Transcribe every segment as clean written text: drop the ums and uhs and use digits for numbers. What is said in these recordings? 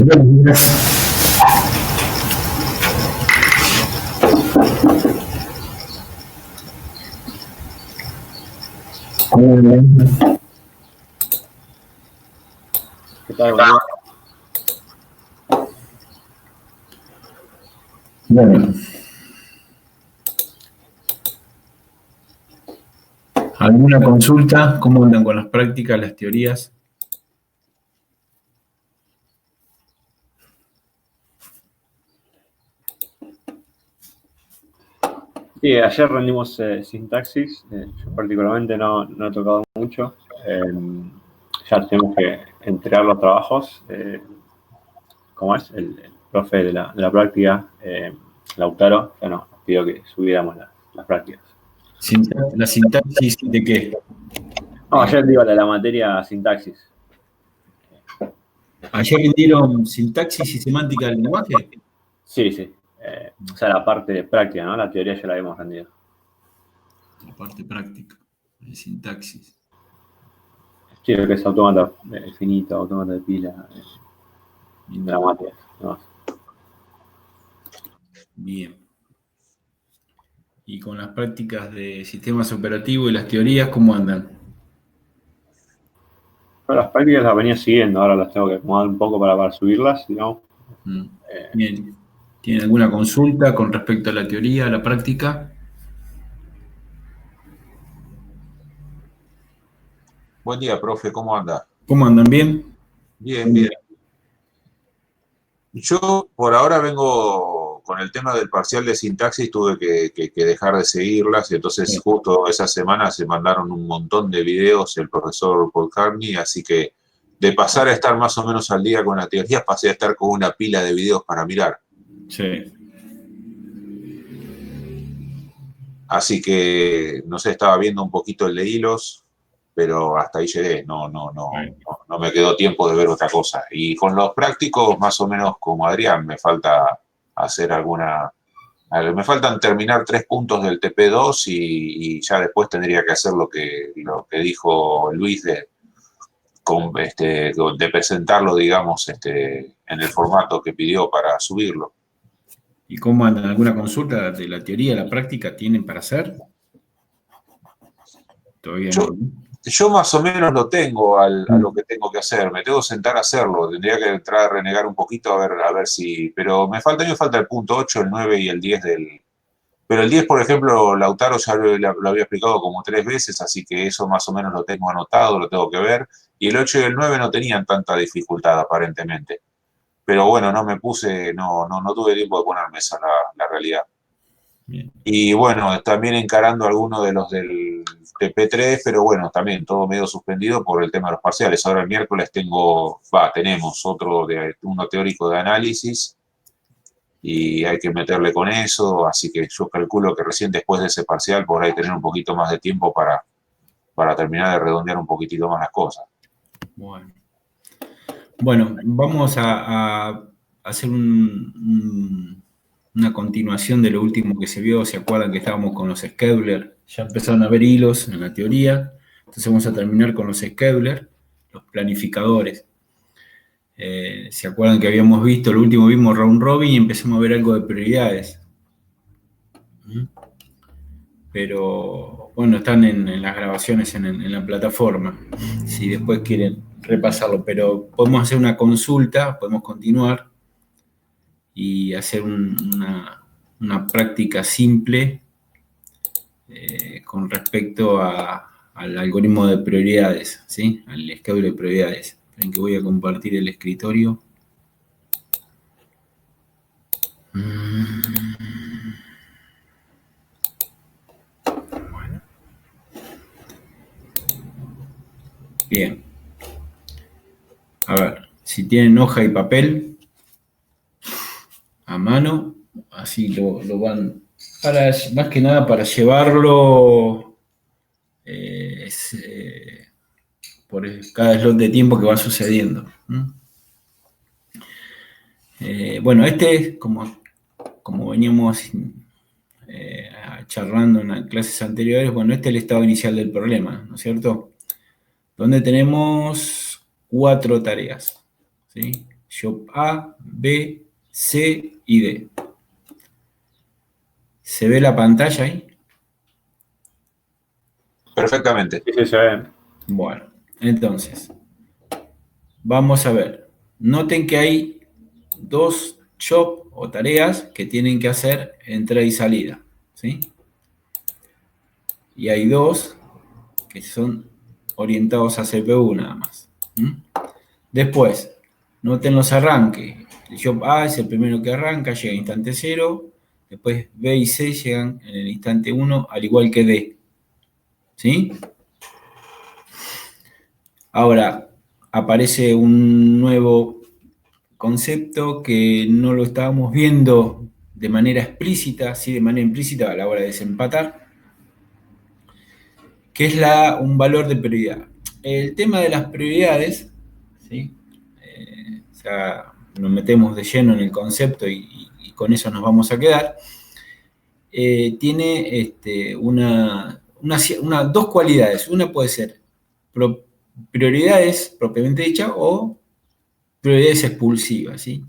Buenos días. ¿Cómo andan? ¿Qué tal? Buen día. Bueno, ¿alguna consulta? ¿Cómo andan con las prácticas, las teorías? Sí, ayer rendimos sintaxis. Yo particularmente no he tocado mucho. Ya tenemos que entregar los trabajos. ¿Cómo es? El profe de la práctica, Lautaro, ya nos pidió que subiéramos las prácticas. ¿La sintaxis de qué? No, ayer digo la materia sintaxis. ¿Ayer rindieron sintaxis y semántica del lenguaje? Sí, sí. O sea, la parte de práctica, ¿no? La teoría ya la habíamos rendido. La parte práctica, de sintaxis. Sí, lo que es autómata finito, autómata de pila, gramática, ¿no? Bien. ¿Y con las prácticas de sistemas operativos y las teorías, cómo andan? Pero las prácticas las venía siguiendo, ahora las tengo que acomodar un poco para subirlas, digamos. Bien. ¿Tienen alguna consulta con respecto a la teoría, a la práctica? Buen día, profe, ¿cómo anda? ¿Cómo andan? ¿Bien? Bien, bien. Yo por ahora vengo con el tema del parcial de sintaxis, tuve que dejar de seguirlas, y entonces justo esa semana se mandaron un montón de videos el profesor Polcarni, así que de pasar a estar más o menos al día con la teoría, pasé a estar con una pila de videos para mirar. Sí. Así que, no sé, estaba viendo un poquito el de hilos, pero hasta ahí llegué, no me quedó tiempo de ver otra cosa. Y con los prácticos, más o menos como Adrián, me falta hacer me faltan terminar 3 puntos del TP2 y ya después tendría que hacer lo que dijo Luis de presentarlo, digamos, en el formato que pidió para subirlo. ¿Y cómo andan? ¿Alguna consulta de la teoría, la práctica tienen para hacer? Todavía Yo, no. yo más o menos lo tengo a lo que tengo que hacer. Me tengo que sentar a hacerlo. Tendría que entrar a renegar un poquito a ver si. Pero me falta el punto 8, el 9 y el 10 del. Pero el 10, por ejemplo, Lautaro ya lo había explicado como 3 veces, así que eso más o menos lo tengo anotado, lo tengo que ver. Y el 8 y el 9 no tenían tanta dificultad aparentemente. Pero bueno, no tuve tiempo de ponerme esa la realidad. Bien. Y bueno, también encarando algunos de los del TP3, pero bueno, también todo medio suspendido por el tema de los parciales. Ahora el miércoles tenemos uno teórico de análisis y hay que meterle con eso, así que yo calculo que recién después de ese parcial podré tener un poquito más de tiempo para terminar de redondear un poquitito más las cosas. Bueno, vamos a hacer una continuación de lo último que se vio. ¿Se acuerdan que estábamos con los Scheduler? Ya empezaron a ver hilos en la teoría. Entonces vamos a terminar con los Scheduler, los planificadores. ¿Se acuerdan que habíamos visto, lo último vimos round robin y empezamos a ver algo de prioridades? Pero bueno, están en las grabaciones en la plataforma, si después quieren repasarlo, pero podemos hacer una consulta, podemos continuar y hacer una práctica simple con respecto al algoritmo de prioridades, ¿sí? Al schedule de prioridades. En que voy a compartir el escritorio. Bueno. Bien. A ver, si tienen hoja y papel a mano, así lo van, más que nada para llevarlo por cada slot de tiempo que va sucediendo. Bueno, como veníamos charlando en las clases anteriores, bueno, este es el estado inicial del problema, ¿no es cierto? Donde tenemos 4 tareas, ¿sí? job A, B, C y D. ¿Se ve la pantalla ahí? Perfectamente. Sí, se ve. Bueno, entonces, vamos a ver. Noten que hay dos jobs o tareas que tienen que hacer entrada y salida, ¿sí? Y hay dos que son orientados a CPU nada más. Después, noten los arranques. El job A es el primero que arranca, llega a instante 0. Después B y C llegan en el instante 1, al igual que D. ¿Sí? Ahora, aparece un nuevo concepto que no lo estábamos viendo de manera explícita, sí de manera implícita a la hora de desempatar, que es un valor de prioridad. El tema de las prioridades, ¿sí? O sea, nos metemos de lleno en el concepto y con eso nos vamos a quedar, tiene dos cualidades. Una puede ser prioridades propiamente dichas o prioridades expulsivas, ¿sí?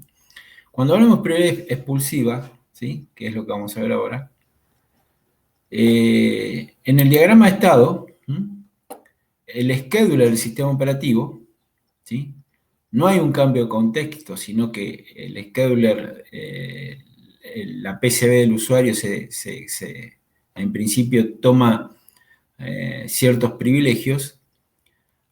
Cuando hablamos de prioridades expulsivas, ¿sí? Que es lo que vamos a ver ahora, en el diagrama de estado, el scheduler del sistema operativo, ¿sí? No hay un cambio de contexto, sino que el scheduler, la PCB del usuario en principio toma ciertos privilegios,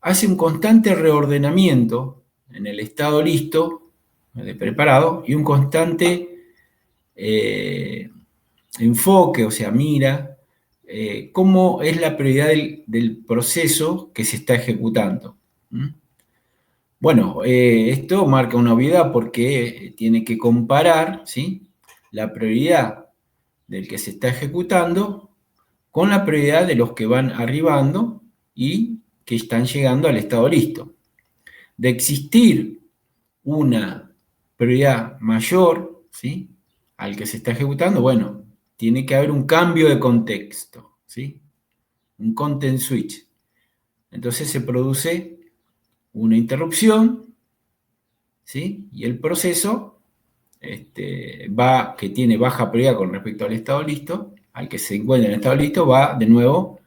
hace un constante reordenamiento en el estado listo, de preparado, y un constante enfoque, o sea, mira cómo es la prioridad del proceso que se está ejecutando. Bueno, esto marca una obviedad porque tiene que comparar, ¿sí?, la prioridad del que se está ejecutando con la prioridad de los que van arribando y que están llegando al estado listo. De existir una prioridad mayor, ¿sí?, al que se está ejecutando, bueno, tiene que haber un cambio de contexto, ¿sí?, un content switch. Entonces se produce una interrupción, ¿sí?, y el proceso que tiene baja prioridad con respecto al estado listo, al que se encuentra en el estado listo, va de nuevo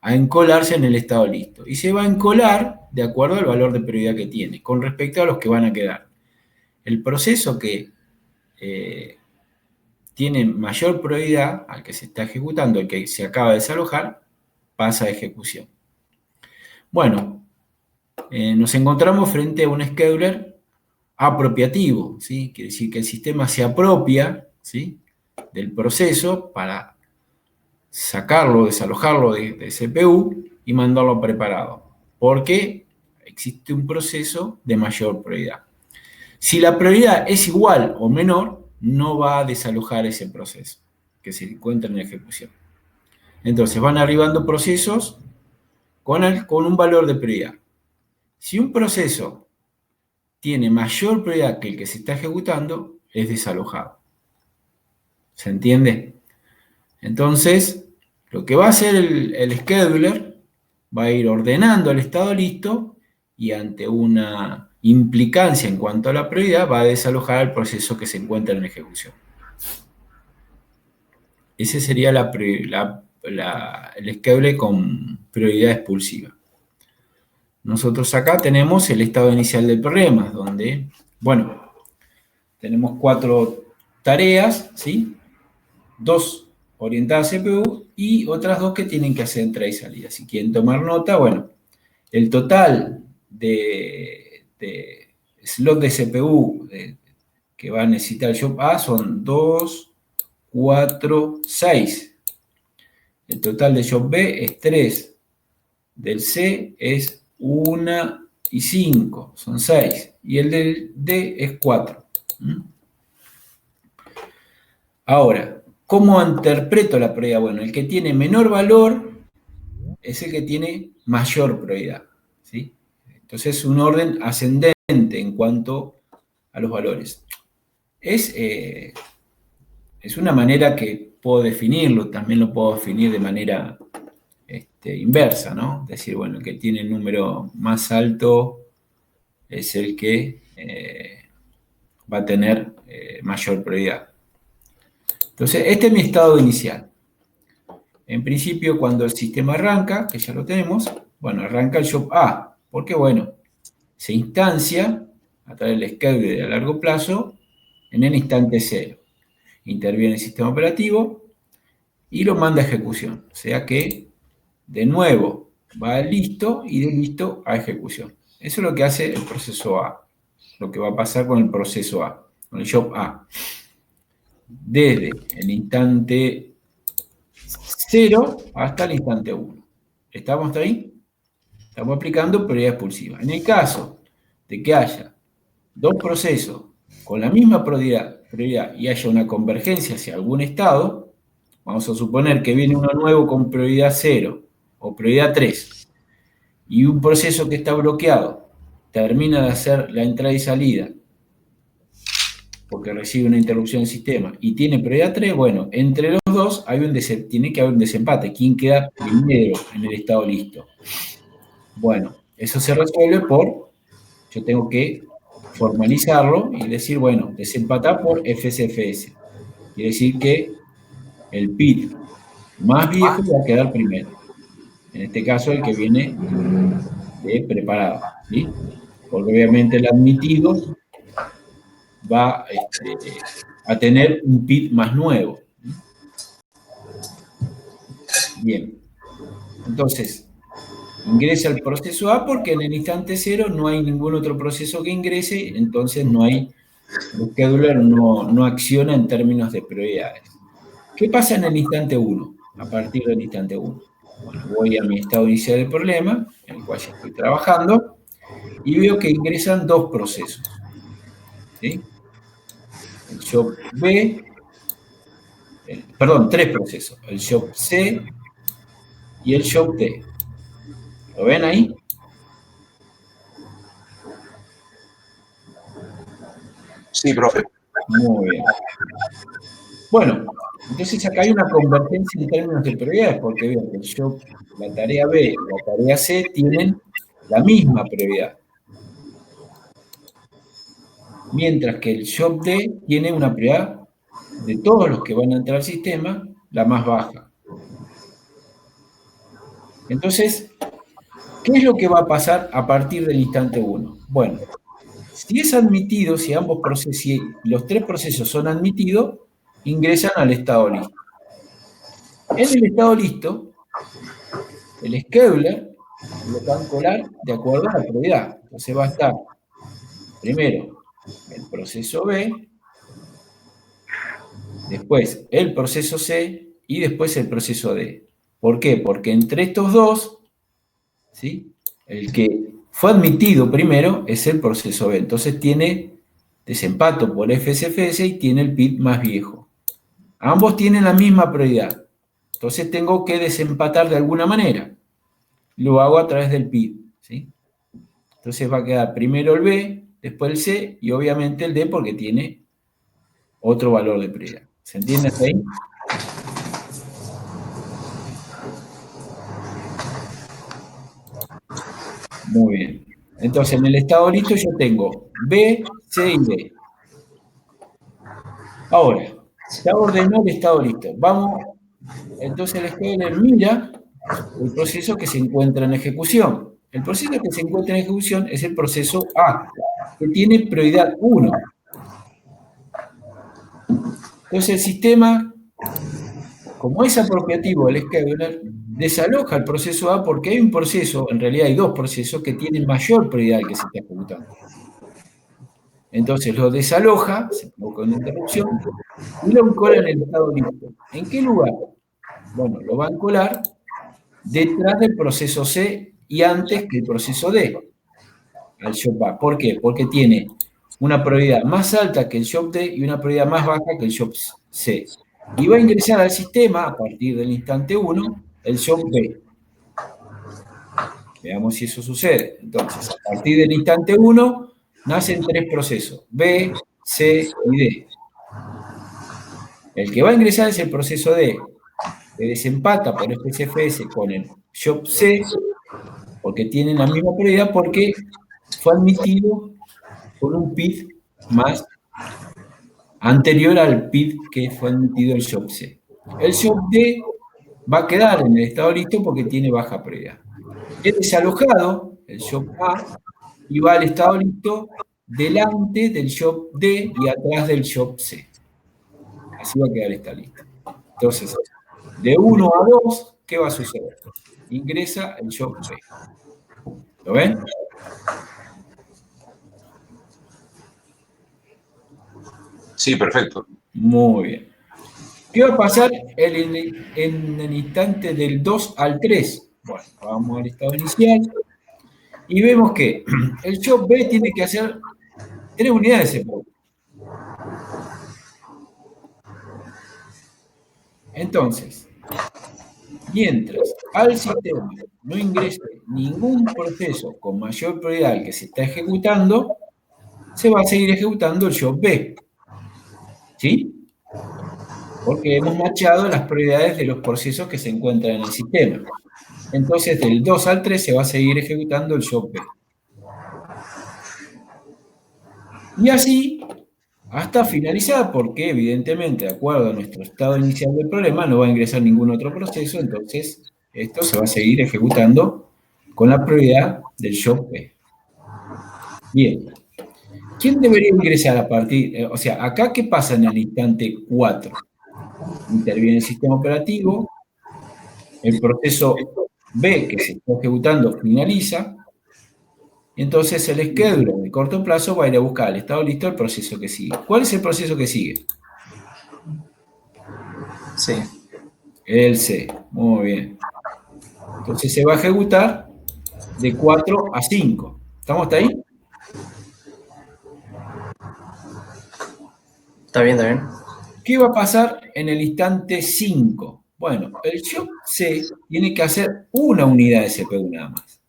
a encolarse en el estado listo. Y se va a encolar de acuerdo al valor de prioridad que tiene, con respecto a los que van a quedar. El proceso que tiene mayor prioridad al que se está ejecutando, el que se acaba de desalojar, pasa a ejecución. Bueno, nos encontramos frente a un scheduler apropiativo, ¿sí? Quiere decir que el sistema se apropia, ¿sí?, del proceso para sacarlo, desalojarlo de CPU y mandarlo preparado, porque existe un proceso de mayor prioridad. Si la prioridad es igual o menor, no va a desalojar ese proceso que se encuentra en ejecución. Entonces van arribando procesos con un valor de prioridad. Si un proceso tiene mayor prioridad que el que se está ejecutando, es desalojado. ¿Se entiende? Entonces, lo que va a hacer el scheduler va a ir ordenando el estado listo y ante una implicancia en cuanto a la prioridad va a desalojar el proceso que se encuentra en ejecución. Ese sería el scheduler con prioridad expulsiva. Nosotros acá tenemos el estado inicial del problema, donde, bueno, tenemos 4 tareas, ¿sí? 2 orientadas a CPU y otras 2 que tienen que hacer entrada y salida. Si quieren tomar nota, bueno, el total de slot de CPU que va a necesitar el job A son 2, 4, 6. El total de job B es 3. Del C es 1 y 5, son 6. Y el del D es 4. Ahora, ¿cómo interpreto la prioridad? Bueno, el que tiene menor valor es el que tiene mayor prioridad, ¿sí? Entonces es un orden ascendente en cuanto a los valores. Es una manera que puedo definirlo, también lo puedo definir de manera inversa, ¿no? Es decir, bueno, el que tiene el número más alto es el que va a tener mayor prioridad. Entonces, este es mi estado inicial. En principio, cuando el sistema arranca, que ya lo tenemos, bueno, arranca el job A, porque bueno, se instancia a través del scheduler a largo plazo en el instante 0. Interviene el sistema operativo y lo manda a ejecución. O sea que, de nuevo, va a listo y de listo a ejecución. Eso es lo que hace el proceso A. Lo que va a pasar con el proceso A, con el job A. Desde el instante 0 hasta el instante 1. ¿Estamos hasta ahí? Estamos aplicando prioridad expulsiva. En el caso de que haya dos procesos con la misma prioridad y haya una convergencia hacia algún estado, vamos a suponer que viene uno nuevo con prioridad 0 o prioridad 3, y un proceso que está bloqueado termina de hacer la entrada y salida porque recibe una interrupción del sistema y tiene prioridad 3, bueno, entre los dos tiene que haber un desempate. ¿Quién queda primero en el estado listo? Bueno, eso se resuelve yo tengo que formalizarlo y decir, bueno, desempatar por FSFS. Quiere decir que el PID más viejo va a quedar primero. En este caso, el que viene de preparado, ¿sí? Porque obviamente el admitido va a tener un PID más nuevo. Bien. Entonces, ingresa el proceso A porque en el instante 0 no hay ningún otro proceso que ingrese, entonces el scheduler no acciona en términos de prioridades. ¿Qué pasa en el instante 1? A partir del instante 1. Bueno, voy a mi estado inicial del problema, en el cual ya estoy trabajando, y veo que ingresan dos procesos. ¿Sí? El job B, tres procesos. El job C y el job D. ¿Lo ven ahí? Sí, profe. Muy bien. Bueno, entonces acá hay una convergencia en términos de prioridades, porque veo que la tarea B y la tarea C tienen la misma prioridad. Mientras que el job D tiene una prioridad de todos los que van a entrar al sistema, la más baja. Entonces, ¿qué es lo que va a pasar a partir del instante 1? Bueno, si es admitido, si los tres procesos son admitidos, ingresan al estado listo. En el estado listo, el scheduler lo va a colar de acuerdo a la prioridad. Entonces va a estar primero el proceso B, después el proceso C y después el proceso D. ¿Por qué? Porque entre estos dos, ¿sí?, el que fue admitido primero es el proceso B. Entonces tiene desempato por FSFS y tiene el PID más viejo. Ambos tienen la misma prioridad. Entonces tengo que desempatar de alguna manera. Lo hago a través del PID, ¿sí? Entonces va a quedar primero el B, después el C y obviamente el D porque tiene otro valor de prioridad. ¿Se entiende hasta ahí? Muy bien. Entonces en el estado listo yo tengo B, C y D. Ahora, ya ordenó el estado listo. Vamos, entonces el scheduler mira el proceso que se encuentra en ejecución. El proceso que se encuentra en ejecución es el proceso A, que tiene prioridad 1. Entonces el sistema, como es apropiativo del scheduler, desaloja el proceso A porque hay un proceso, en realidad hay dos procesos que tienen mayor prioridad al que se está ejecutando. Entonces lo desaloja, se provoca una interrupción, y lo encola en el estado listo. ¿En qué lugar? Bueno, lo va a encolar detrás del proceso C y antes que el proceso D, al job A. ¿Por qué? Porque tiene una prioridad más alta que el job D y una prioridad más baja que el job C. Y va a ingresar al sistema, a partir del instante 1, el job B. Veamos si eso sucede. Entonces, a partir del instante 1, nacen tres procesos, B, C y D. El que va a ingresar es el proceso D, que desempata por FSFS con el job C, porque tienen la misma prioridad, porque fue admitido con un PID más anterior al PID que fue admitido el job C. El job D va a quedar en el estado listo porque tiene baja prioridad. Es desalojado, el job A, y va al estado listo delante del job D y atrás del job C. Así va a quedar esta lista. Entonces, de 1 a 2, ¿qué va a suceder? Ingresa el job B. ¿Lo ven? Sí, perfecto. Muy bien. ¿Qué va a pasar en el instante del 2 al 3? Bueno, vamos al estado inicial y vemos que el job B tiene que hacer 3 unidades de CPU. Entonces, mientras al sistema no ingrese ningún proceso con mayor prioridad al que se está ejecutando, se va a seguir ejecutando el job B. ¿Sí? Porque hemos machado las prioridades de los procesos que se encuentran en el sistema. Entonces, del 2 al 3 se va a seguir ejecutando el job B. Y así, hasta finalizar, porque evidentemente, de acuerdo a nuestro estado inicial del problema, no va a ingresar ningún otro proceso, entonces esto se va a seguir ejecutando con la prioridad del job B. Bien. ¿Quién debería ingresar a partir? O sea, acá, ¿qué pasa en el instante 4? Interviene el sistema operativo, el proceso B que se está ejecutando finaliza, y entonces el scheduler de corto plazo va a ir a buscar al estado listo el proceso que sigue. ¿Cuál es el proceso que sigue? Sí. El C. Muy bien. Entonces se va a ejecutar de 4 a 5. ¿Estamos hasta ahí? Está bien, está bien. ¿Qué va a pasar en el instante 5? Bueno, el job C tiene que hacer una unidad de CPU nada más.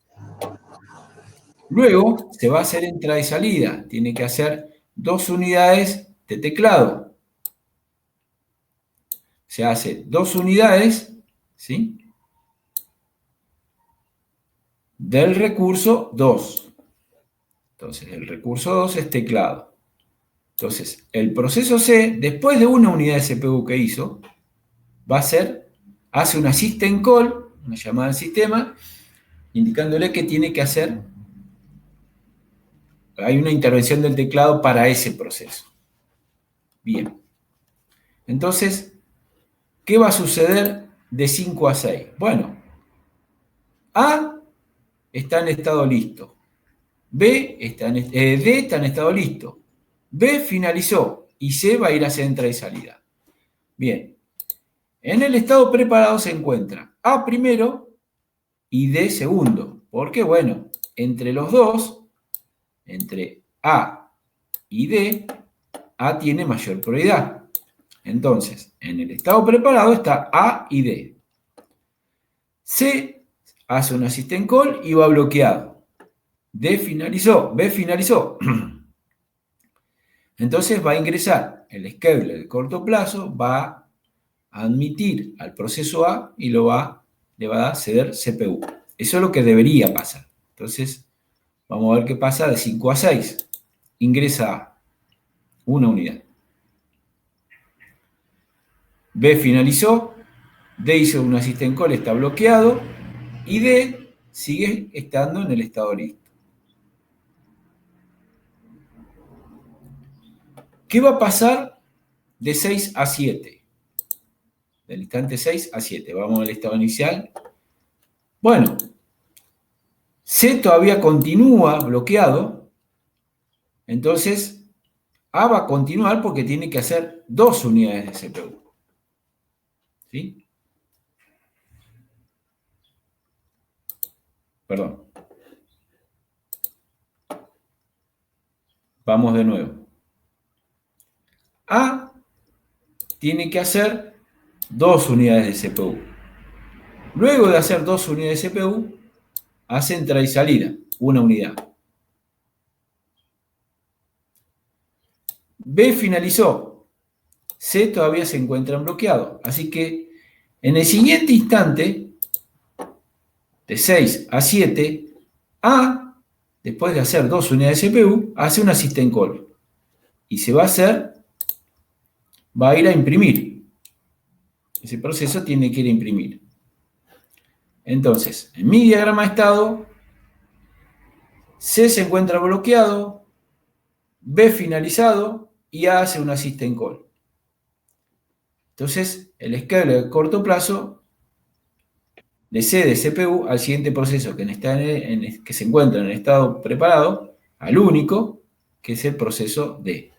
Luego se va a hacer entrada y salida. Tiene que hacer 2 unidades de teclado. Se hace 2 unidades, ¿sí?, del recurso 2. Entonces, el recurso 2 es teclado. Entonces, el proceso C, después de una unidad de CPU que hizo, va a hacer, hace una system call, una llamada al sistema, indicándole que tiene que hacer, hay una intervención del teclado para ese proceso. Bien. Entonces, ¿qué va a suceder de 5 a 6? Bueno, A está en estado listo. D está en estado listo. B finalizó y C va a ir hacia entrada y salida. Bien. En el estado preparado se encuentra A primero y D segundo. Porque, bueno, entre los dos, entre A y D, A tiene mayor prioridad. Entonces, en el estado preparado está A y D. C hace una system call y va bloqueado. D finalizó, B finalizó. Entonces va a ingresar el scheduler de corto plazo, va a admitir al proceso A y le va a ceder CPU. Eso es lo que debería pasar. Entonces, vamos a ver qué pasa de 5 a 6. Ingresa A, una unidad. B finalizó, D hizo una system call, está bloqueado, y D sigue estando en el estado listo. ¿Qué va a pasar de 6 a 7? Del instante 6 a 7. Vamos al estado inicial. Bueno, C todavía continúa bloqueado, entonces A va a continuar porque tiene que hacer 2 unidades de CPU. ¿Sí? Perdón. Vamos de nuevo. A tiene que hacer 2 unidades de CPU. Luego de hacer 2 unidades de CPU, hace entrada y salida, una unidad. B finalizó. C todavía se encuentra bloqueado. Así que en el siguiente instante, de 6 a 7, A, después de hacer 2 unidades de CPU, hace una system call. Y se va a hacer va a ir a imprimir. Ese proceso tiene que ir a imprimir. Entonces, en mi diagrama de estado, C se encuentra bloqueado, B finalizado y A hace una system call. Entonces, el scheduler de corto plazo le cede CPU al siguiente proceso que se encuentra en el estado preparado, al único, que es el proceso D.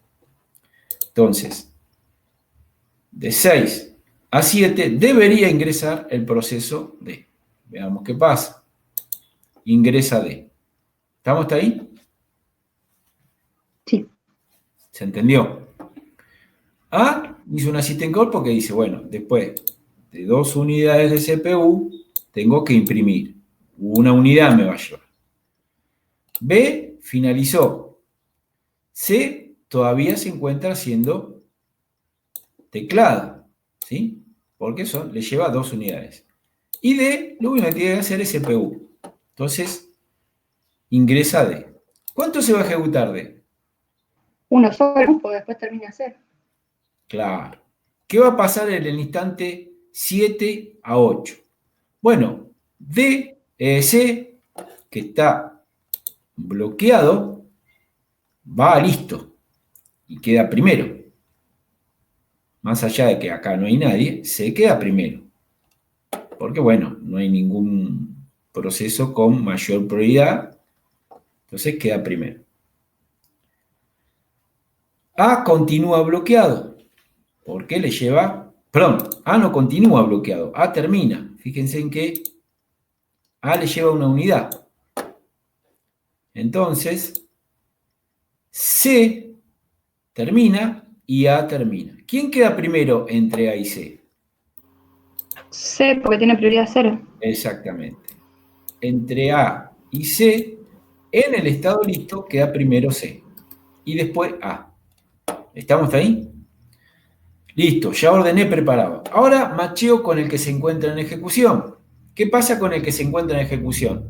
Entonces, de 6 a 7 debería ingresar el proceso D. Veamos qué pasa. Ingresa D. ¿Estamos hasta ahí? Sí. ¿Se entendió? A hizo una system call porque dice, bueno, después de 2 unidades de CPU, tengo que imprimir. Una unidad me va a llevar. B finalizó. C todavía se encuentra haciendo teclado, ¿sí? Porque eso le lleva 2 unidades. Y D, lo único que tiene que hacer es CPU. Entonces, ingresa D. ¿Cuánto se va a ejecutar D? Uno solo, porque después termina cero. Claro. ¿Qué va a pasar en el instante 7 a 8? Bueno, C, que está bloqueado, va a listo y queda primero. Más allá de que acá no hay nadie, C queda primero. Porque, bueno, no hay ningún proceso con mayor prioridad, entonces queda primero. A continúa bloqueado, porque le lleva, perdón, A no continúa bloqueado, A termina. Fíjense en que A le lleva una unidad. Entonces, C termina y A termina. ¿Quién queda primero entre A y C? C, porque tiene prioridad cero. Exactamente. Entre A y C, en el estado listo queda primero C. Y después A. ¿Estamos ahí? Listo, ya ordené preparado. Ahora macheo con el que se encuentra en ejecución. ¿Qué pasa con el que se encuentra en ejecución?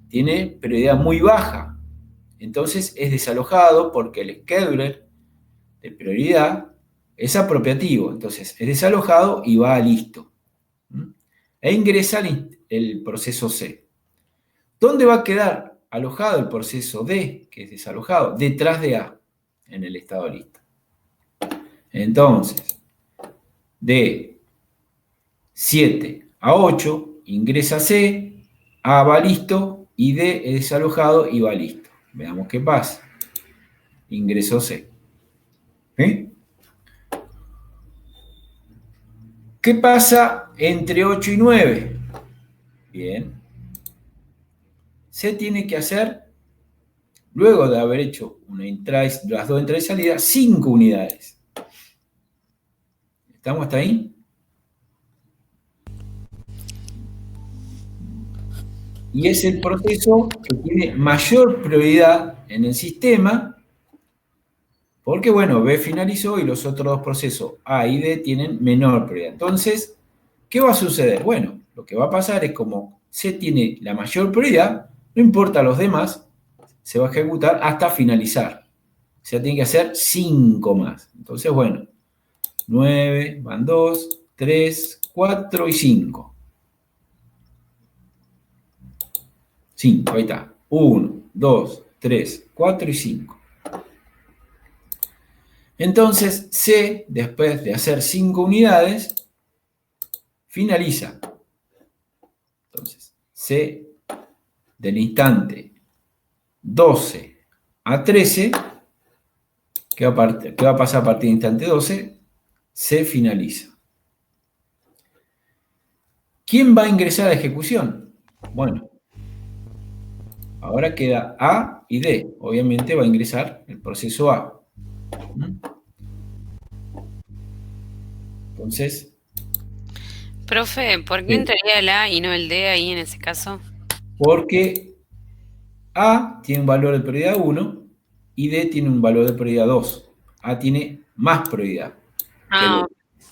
Tiene prioridad muy baja. Entonces es desalojado porque el scheduler de prioridad es apropiativo. Entonces es desalojado y va a listo. E ingresa el proceso C. ¿Dónde va a quedar alojado el proceso D, que es desalojado? Detrás de A, en el estado listo. Entonces, de 7 a 8 ingresa C, A va listo y D es desalojado y va listo. Veamos qué pasa. Ingresó C. ¿Sí? ¿Qué pasa entre 8 y 9? Bien. C tiene que hacer, luego de haber hecho las 2 entradas y salidas, 5 unidades. ¿Estamos hasta ahí? Y es el proceso que tiene mayor prioridad en el sistema, porque, bueno, B finalizó y los otros 2 procesos, A y D, tienen menor prioridad. Entonces, ¿qué va a suceder? Bueno, lo que va a pasar es como C tiene la mayor prioridad, no importa los demás, se va a ejecutar hasta finalizar. O sea, tiene que hacer 5 más. Entonces, bueno, 9, van 2, 3, 4 y 5. 5, ahí está. 1, 2, 3, 4 y 5. Entonces, C, después de hacer 5 unidades, finaliza. Entonces, C del instante 12 a 13, ¿qué va a pasar a partir del instante 12? Se finaliza. ¿Quién va a ingresar a ejecución? Bueno, ahora queda A y D. Obviamente va a ingresar el proceso A. Entonces... Profe, ¿por qué entraría el A y no el D ahí en ese caso? Porque A tiene un valor de prioridad 1 y D tiene un valor de prioridad 2. A tiene más prioridad. Ah,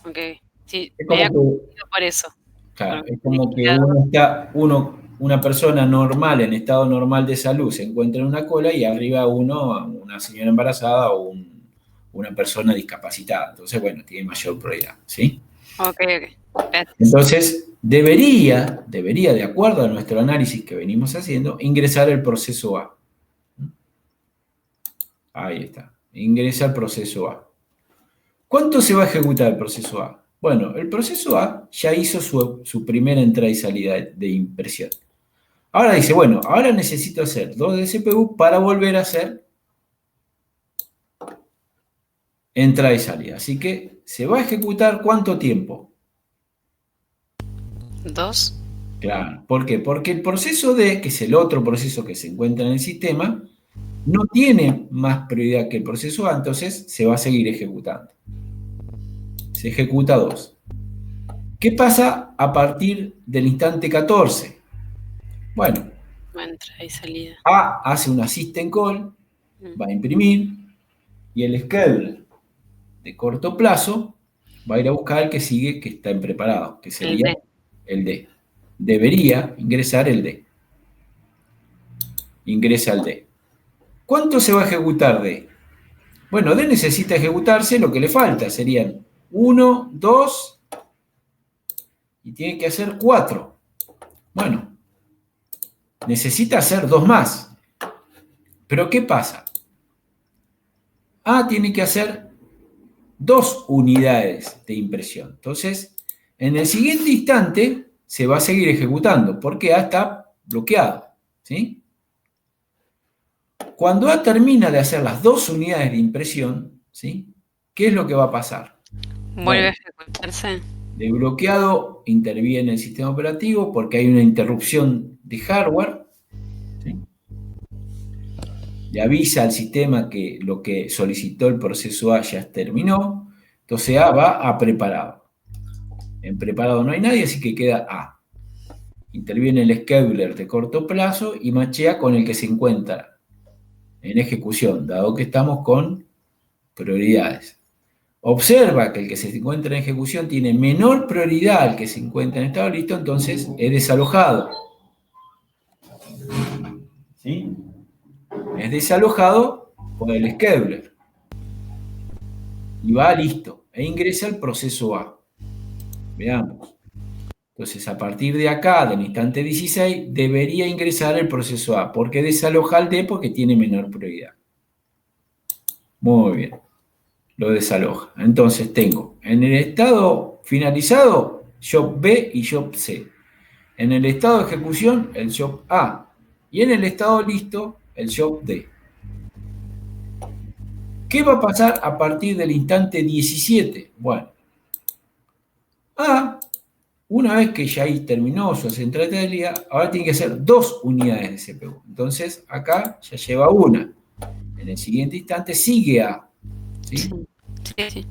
ok. Sí, es me había como confundido por eso. Claro, es como que una persona normal, en estado normal de salud, se encuentra en una cola y arriba una señora embarazada o una persona discapacitada. Entonces, bueno, tiene mayor prioridad, ¿sí? Ok. Gracias. Entonces, debería, de acuerdo a nuestro análisis que venimos haciendo, ingresar el proceso A. Ahí está. Ingresa el proceso A. ¿Cuánto se va a ejecutar el proceso A? Bueno, el proceso A ya hizo su primera entrada y salida de impresión. Ahora dice, bueno, ahora necesito hacer 2 de CPU para volver a hacer entrada y salida. Así que, ¿se va a ejecutar cuánto tiempo? 2. Claro. ¿Por qué? Porque el proceso D, que es el otro proceso que se encuentra en el sistema, no tiene más prioridad que el proceso A, entonces se va a seguir ejecutando. Se ejecuta 2. ¿Qué pasa a partir del instante 14? Bueno, Entrada y salida. A hace una system call, va a imprimir, y el scheduler de corto plazo va a ir a buscar el que sigue, que está en preparado, que sería el D. Debería ingresar el D. Ingresa el D. ¿Cuánto se va a ejecutar D? Bueno, D necesita ejecutarse, lo que le falta serían 1, 2, y tiene que hacer 4. Bueno, necesita hacer 2 más. Pero ¿qué pasa? A tiene que hacer 2 unidades de impresión. Entonces, en el siguiente instante se va a seguir ejecutando, porque A está bloqueado, ¿sí? Cuando A termina de hacer las 2 unidades de impresión, ¿sí? ¿Qué es lo que va a pasar? Vuelve a ejecutarse. De bloqueado interviene el sistema operativo porque hay una interrupción de hardware, ¿sí? Le avisa al sistema que lo que solicitó el proceso A ya terminó, entonces A va a preparado. En preparado no hay nadie, así que queda A. Interviene el scheduler de corto plazo y machea con el que se encuentra en ejecución, dado que estamos con prioridades. Observa que el que se encuentra en ejecución tiene menor prioridad al que se encuentra en estado listo, entonces es desalojado. ¿Sí? Es desalojado por el scheduler. Y va listo. E ingresa al proceso A. Veamos. Entonces, a partir de acá, del instante 16, debería ingresar el proceso A, porque desaloja al D porque tiene menor prioridad. Muy bien. Lo desaloja. Entonces tengo en el estado finalizado job B y job C. En el estado de ejecución el job A. Y en el estado listo el job D. ¿Qué va a pasar a partir del instante 17? Bueno, A, una vez que ya ahí terminó su centralidad, ahora tiene que hacer 2 unidades de CPU. Entonces acá ya lleva una. En el siguiente instante sigue A. ¿Sí? Sí.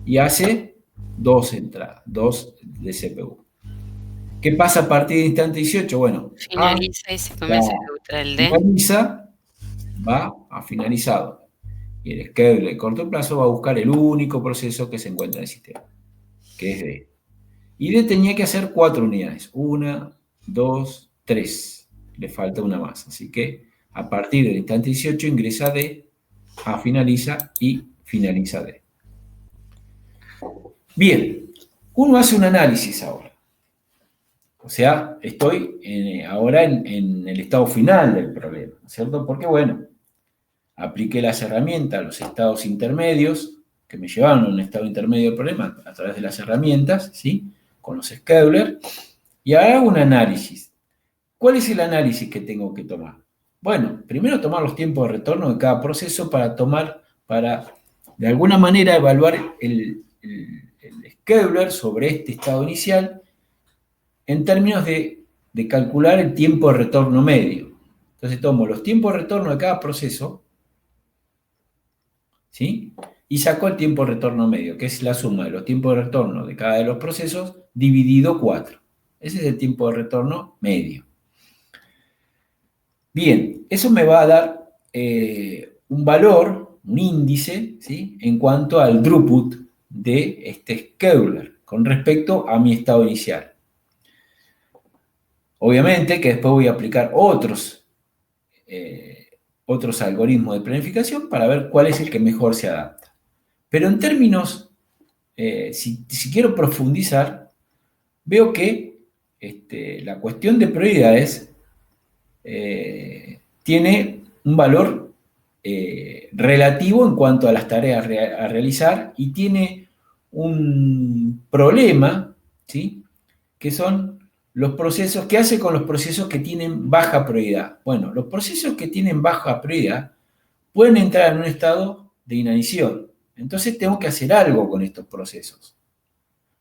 Y hace 2 entradas, 2 de CPU. ¿Qué pasa a partir del instante 18? Bueno, finaliza y se comienza a ejecutar el D. Finaliza, va a finalizado. Y el scheduler de corto plazo va a buscar el único proceso que se encuentra en el sistema, que es D. Y D tenía que hacer 4 unidades. 1, 2, 3. Le falta una más. Así que a partir del instante 18 ingresa D, A finaliza y finaliza D. Bien, uno hace un análisis ahora. O sea, estoy ahora en el estado final del problema, ¿cierto? Porque, bueno, apliqué las herramientas, los estados intermedios, que me llevaron a un estado intermedio del problema a través de las herramientas, ¿sí? Con los schedulers, y ahora hago un análisis. ¿Cuál es el análisis que tengo que tomar? Bueno, primero tomar los tiempos de retorno de cada proceso para de alguna manera evaluar el scheduler sobre este estado inicial en términos de calcular el tiempo de retorno medio. Entonces tomo los tiempos de retorno de cada proceso, ¿sí? Y saco el tiempo de retorno medio, que es la suma de los tiempos de retorno de cada de los procesos dividido 4. Ese es el tiempo de retorno medio. Bien, eso me va a dar un valor, un índice, ¿sí? En cuanto al throughput de este scheduler con respecto a mi estado inicial. Obviamente que después voy a aplicar otros algoritmos de planificación para ver cuál es el que mejor se adapta. Pero en términos, si quiero profundizar, veo que la cuestión de prioridades tiene un valor relativo en cuanto a las tareas a realizar y tiene un problema, ¿sí? Que son los procesos, ¿qué hace con los procesos que tienen baja prioridad? Bueno, los procesos que tienen baja prioridad pueden entrar en un estado de inanición. Entonces tengo que hacer algo con estos procesos.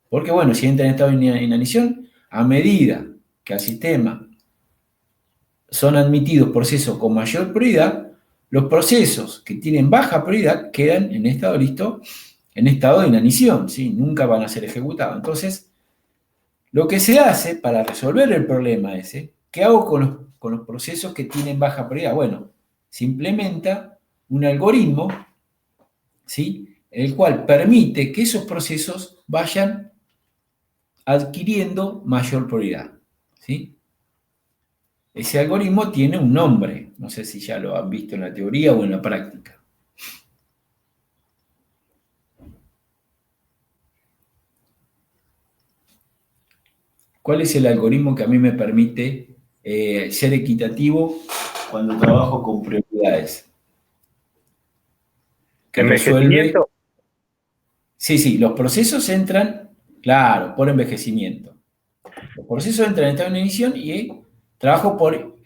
Porque bueno, si entran en estado de inanición, a medida que al sistema son admitidos procesos con mayor prioridad, los procesos que tienen baja prioridad quedan en estado listo, en estado de inanición, ¿sí? Nunca van a ser ejecutados. Entonces, lo que se hace para resolver el problema ese, ¿qué hago con los procesos que tienen baja prioridad? Bueno, se implementa un algoritmo, ¿sí? El cual permite que esos procesos vayan adquiriendo mayor prioridad, ¿sí? Ese algoritmo tiene un nombre, no sé si ya lo han visto en la teoría o en la práctica. ¿Cuál es el algoritmo que a mí me permite ser equitativo cuando trabajo con prioridades? Que ¿Envejecimiento? Sí, los procesos entran, claro, por envejecimiento. Los procesos entran en estado de inanición y trabajo por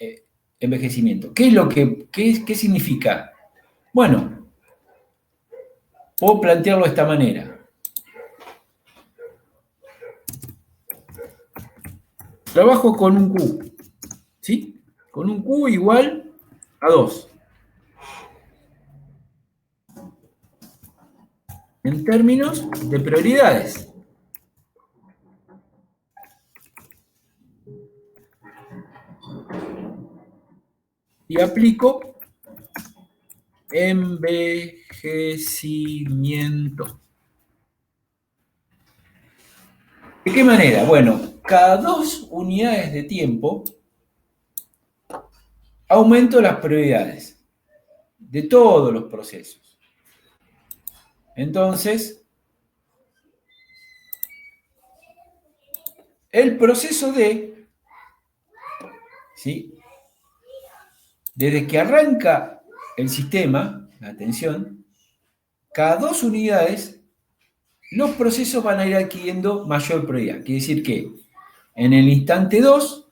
envejecimiento. ¿Qué significa? Bueno, puedo plantearlo de esta manera. Trabajo con un Q, ¿sí? Con un Q igual a 2. En términos de prioridades. Y aplico envejecimiento. ¿De qué manera? Bueno, cada 2 unidades de tiempo aumento las prioridades de todos los procesos. Entonces, el proceso D, ¿sí? Desde que arranca el sistema, la atención, cada 2 unidades, los procesos van a ir adquiriendo mayor prioridad. Quiere decir que en el instante 2,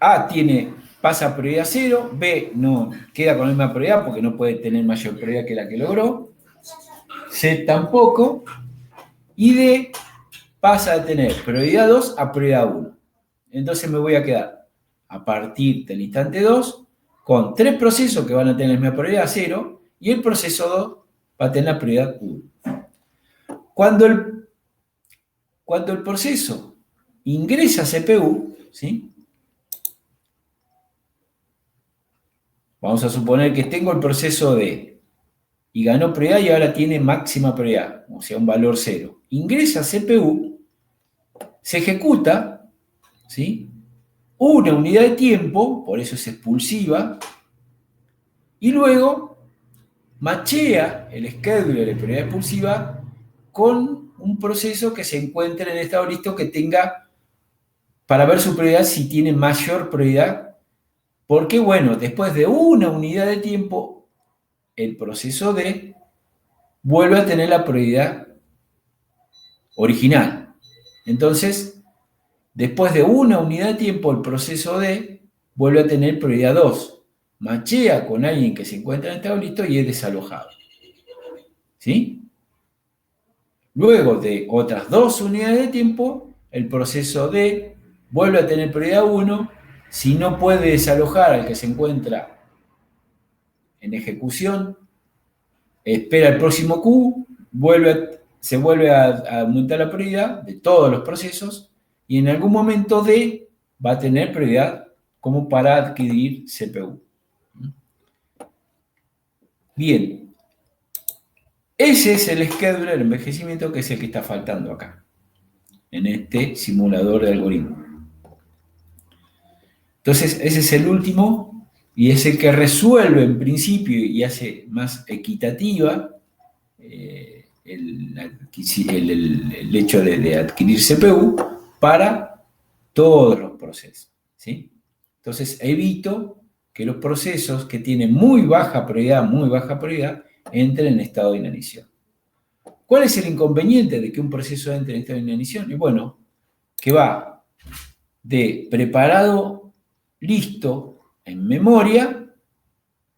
A pasa a prioridad 0, B no queda con la misma prioridad porque no puede tener mayor prioridad que la que logró, C tampoco, y D pasa de tener prioridad 2 a prioridad 1. Entonces me voy a quedar a partir del instante 2 con 3 procesos que van a tener la misma prioridad 0 y el proceso 2 va a tener la prioridad 1. Cuando el proceso ingresa a CPU, ¿sí? Vamos a suponer que tengo el proceso D y ganó prioridad y ahora tiene máxima prioridad, o sea, un valor 0. Ingresa a CPU, se ejecuta, ¿sí? Una unidad de tiempo, por eso es expulsiva, y luego machea el scheduler de prioridad expulsiva con un proceso que se encuentre en estado listo que tenga, para ver su prioridad, si tiene mayor prioridad. Porque, bueno, después de una unidad de tiempo, el proceso D vuelve a tener la prioridad original. Entonces, después de una unidad de tiempo, el proceso D vuelve a tener prioridad 2. Machea con alguien que se encuentra en estado listo y es desalojado. ¿Sí? Luego de otras 2 unidades de tiempo, el proceso D vuelve a tener prioridad 1. Si no puede desalojar al que se encuentra en ejecución, espera el próximo Q, se vuelve a aumentar la prioridad de todos los procesos y en algún momento D va a tener prioridad como para adquirir CPU. Bien, ese es el scheduler de envejecimiento que es el que está faltando acá, en este simulador de algoritmo. Entonces, ese es el último y es el que resuelve en principio y hace más equitativa el hecho de adquirir CPU para todos los procesos, ¿sí? Entonces evito que los procesos que tienen muy baja prioridad, entren en estado de inanición. ¿Cuál es el inconveniente de que un proceso entre en estado de inanición? Y bueno, que va de preparado listo en memoria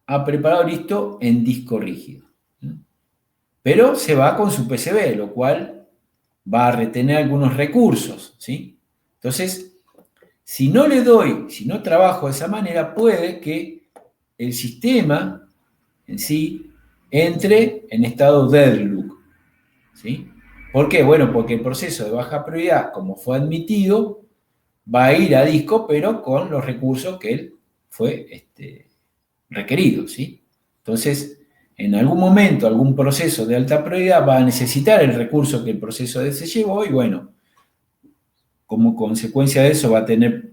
a preparado listo en disco rígido. Pero se va con su PCB, lo cual va a retener algunos recursos, ¿sí? Entonces, si no trabajo de esa manera, puede que el sistema en sí entre en estado deadlock, ¿sí? ¿Por qué? Bueno, porque el proceso de baja prioridad, como fue admitido, va a ir a disco, pero con los recursos que él fue requerido, ¿sí? Entonces, en algún momento, algún proceso de alta prioridad va a necesitar el recurso que el proceso de se llevó y bueno, como consecuencia de eso va a tener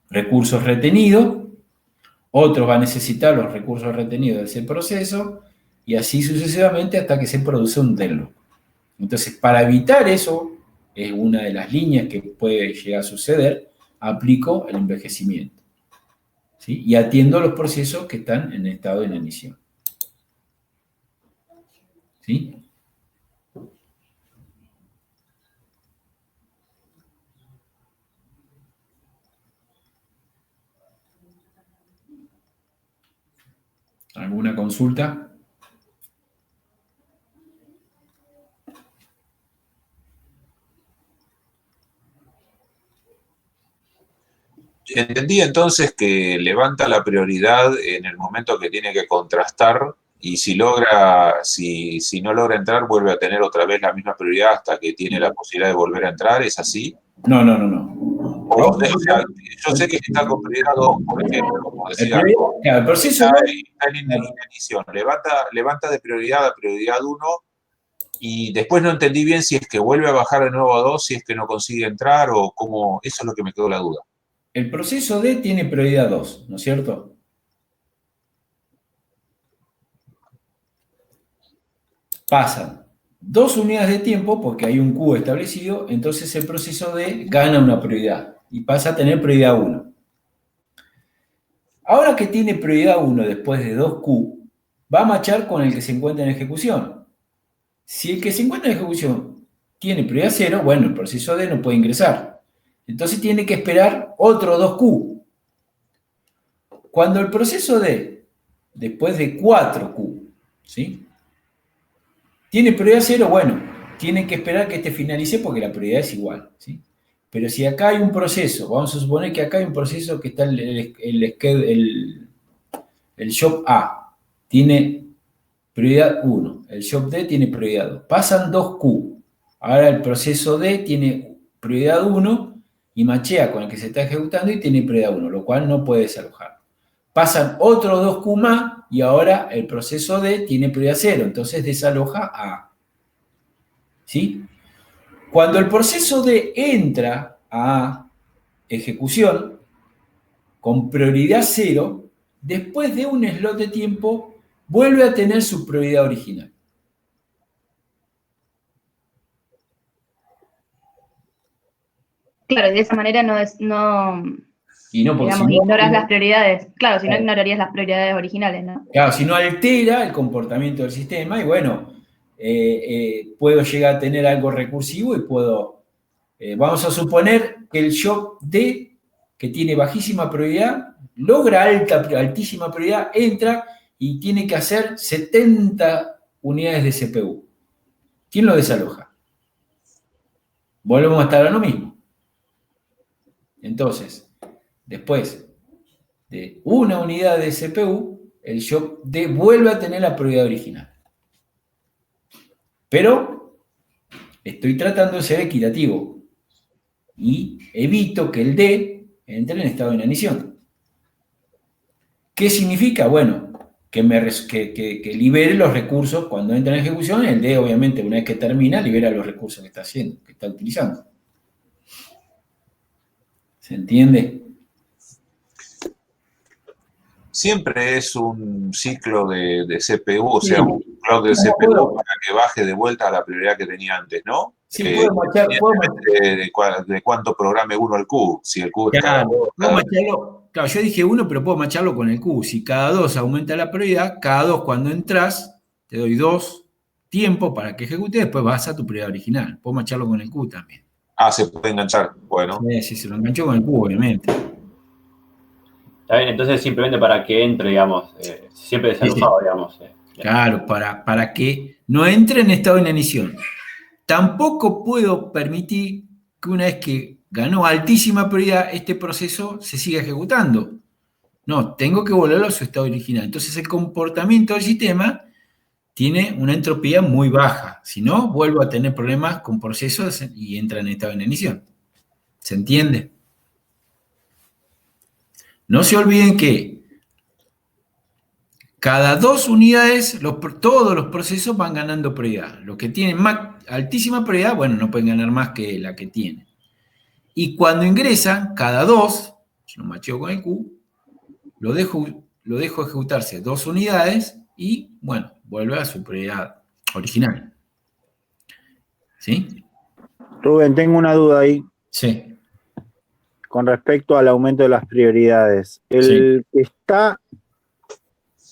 recursos retenidos, otros va a necesitar los recursos retenidos de ese proceso y así sucesivamente hasta que se produce un deadlock. Entonces, para evitar eso, es una de las líneas que puede llegar a suceder, aplico el envejecimiento, ¿sí? Y atiendo los procesos que están en estado de inanición, ¿sí? ¿Alguna consulta? Entendí entonces que levanta la prioridad en el momento que tiene que contrastar y si no logra entrar, vuelve a tener otra vez la misma prioridad hasta que tiene la posibilidad de volver a entrar, ¿es así? No. O sea, yo sé que está con prioridad 2, por ejemplo, como decía, El proceso está en inanición, levanta de prioridad a prioridad 1 y después no entendí bien si es que vuelve a bajar de nuevo a 2, si es que no consigue entrar o cómo, eso es lo que me quedó la duda. el proceso D tiene prioridad 2, ¿no es cierto? Pasan 2 unidades de tiempo porque hay un Q establecido, entonces el proceso D gana una prioridad y pasa a tener prioridad 1. Ahora que tiene prioridad 1 después de 2Q, va a machar con el que se encuentra en ejecución. Si el que se encuentra en ejecución tiene prioridad 0, bueno, el proceso D no puede ingresar. Entonces tiene que esperar otro 2Q. Cuando el proceso D, después de 4Q, ¿sí?, tiene prioridad 0, bueno, tiene que esperar que este finalice porque la prioridad es igual, ¿sí? Pero si acá hay un proceso, vamos a suponer que acá hay un proceso que está el job A, tiene prioridad 1, el job D tiene prioridad 2, pasan 2Q, ahora el proceso D tiene prioridad 1 y machea con el que se está ejecutando y tiene prioridad 1, lo cual no puede desalojar. Pasan otros 2Q más y ahora el proceso D tiene prioridad 0, entonces desaloja A. ¿Sí? Cuando el proceso D entra a ejecución con prioridad 0, después de un slot de tiempo vuelve a tener su prioridad original. Claro, de esa manera no Y no, porque digamos, si no, ignoras las prioridades. Claro, si no claro, ignorarías las prioridades originales, ¿no? claro, si no altera el comportamiento del sistema y bueno, puedo llegar a tener algo recursivo y puedo, vamos a suponer que el job D, que tiene bajísima prioridad, logra altísima prioridad, entra y tiene que hacer 70 unidades de CPU. ¿Quién lo desaloja? Volvemos a estar a lo mismo. Entonces, después de una unidad de CPU, el job D vuelve a tener la prioridad original. Pero estoy tratando de ser equitativo y evito que el D entre en estado de inanición. ¿Qué significa? Bueno, que libere los recursos cuando entra en ejecución. El D, obviamente, una vez que termina, libera los recursos que está haciendo, que está utilizando. ¿Se entiende? siempre es un ciclo de CPU, o sea, Sí. un clock de No, CPU puedo. para que baje de vuelta a la prioridad que tenía antes, ¿no? Sí, puedo machar, De cuánto programe uno el Q, si el Q es cada claro, dos, puedo macharlo. Claro, yo dije 1, pero puedo macharlo con el Q. Si cada 2 aumenta la prioridad, cada 2 cuando entras, te doy 2 tiempo para que ejecute, después vas a tu prioridad original. Puedo macharlo con el Q también. se puede enganchar. Bueno, Sí, sí, se lo enganchó con el Q, obviamente. Está bien, entonces simplemente para que entre, digamos, siempre desalojado, digamos. Claro, para que no entre en estado de inanición. Tampoco puedo permitir que una vez que ganó altísima prioridad, este proceso se siga ejecutando. No, tengo que volverlo a su estado original. Entonces el comportamiento del sistema tiene una entropía muy baja. Si no, vuelvo a tener problemas con procesos y entra en estado de inanición. ¿Se entiende? No se olviden que cada 2 unidades, todos los procesos van ganando prioridad. Los que tienen altísima prioridad, bueno, no pueden ganar más que la que tienen. Y cuando ingresan, cada 2, yo lo macheo con el Q, lo dejo ejecutarse 2 unidades y, bueno, vuelve a su prioridad original. ¿Sí? Rubén, tengo una duda ahí Sí. con respecto al aumento de las prioridades. El que está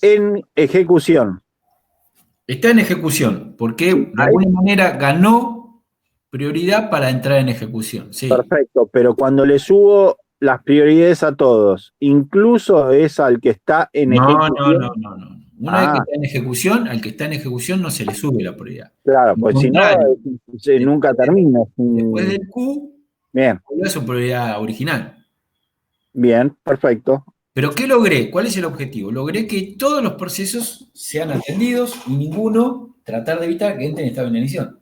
en ejecución. Está en ejecución, porque de alguna manera ganó prioridad para entrar en ejecución. Sí. Perfecto, pero cuando le subo las prioridades a todos, incluso es al que está en ejecución. No. Una vez que está en ejecución, al que está en ejecución no se le sube la prioridad. Claro, pues si no, nunca termina. Después del Q, bien, vuelve a su prioridad original. Bien, perfecto. ¿Pero qué logré? ¿Cuál es el objetivo? Logré que todos los procesos sean atendidos y ninguno tratar de evitar que entre en estado de inanición.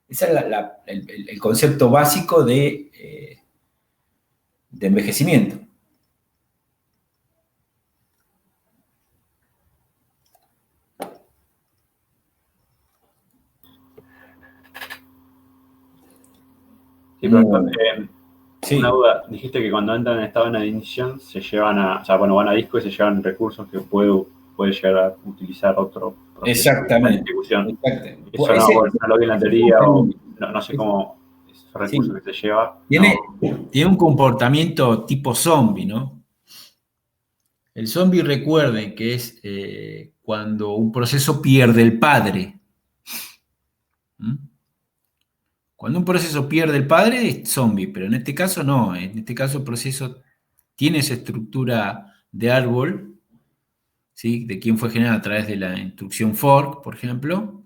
Ese es el concepto básico de envejecimiento. Sí, pero, Sí. una duda, dijiste que cuando entran en estado de inanición se llevan van a disco y se llevan recursos que puede llegar a utilizar otro proceso Exactamente. de ejecución. Exactamente. Eso no lo vi en la teoría o no sé cómo esos recursos que se lleva. Tiene un comportamiento tipo zombie, ¿no? El zombie, recuerden que es cuando un proceso pierde el padre. ¿Mm? Cuando un proceso pierde el padre es zombie, pero en este caso no. En este caso el proceso tiene esa estructura de árbol, ¿sí? De quién fue generada a través de la instrucción fork, por ejemplo.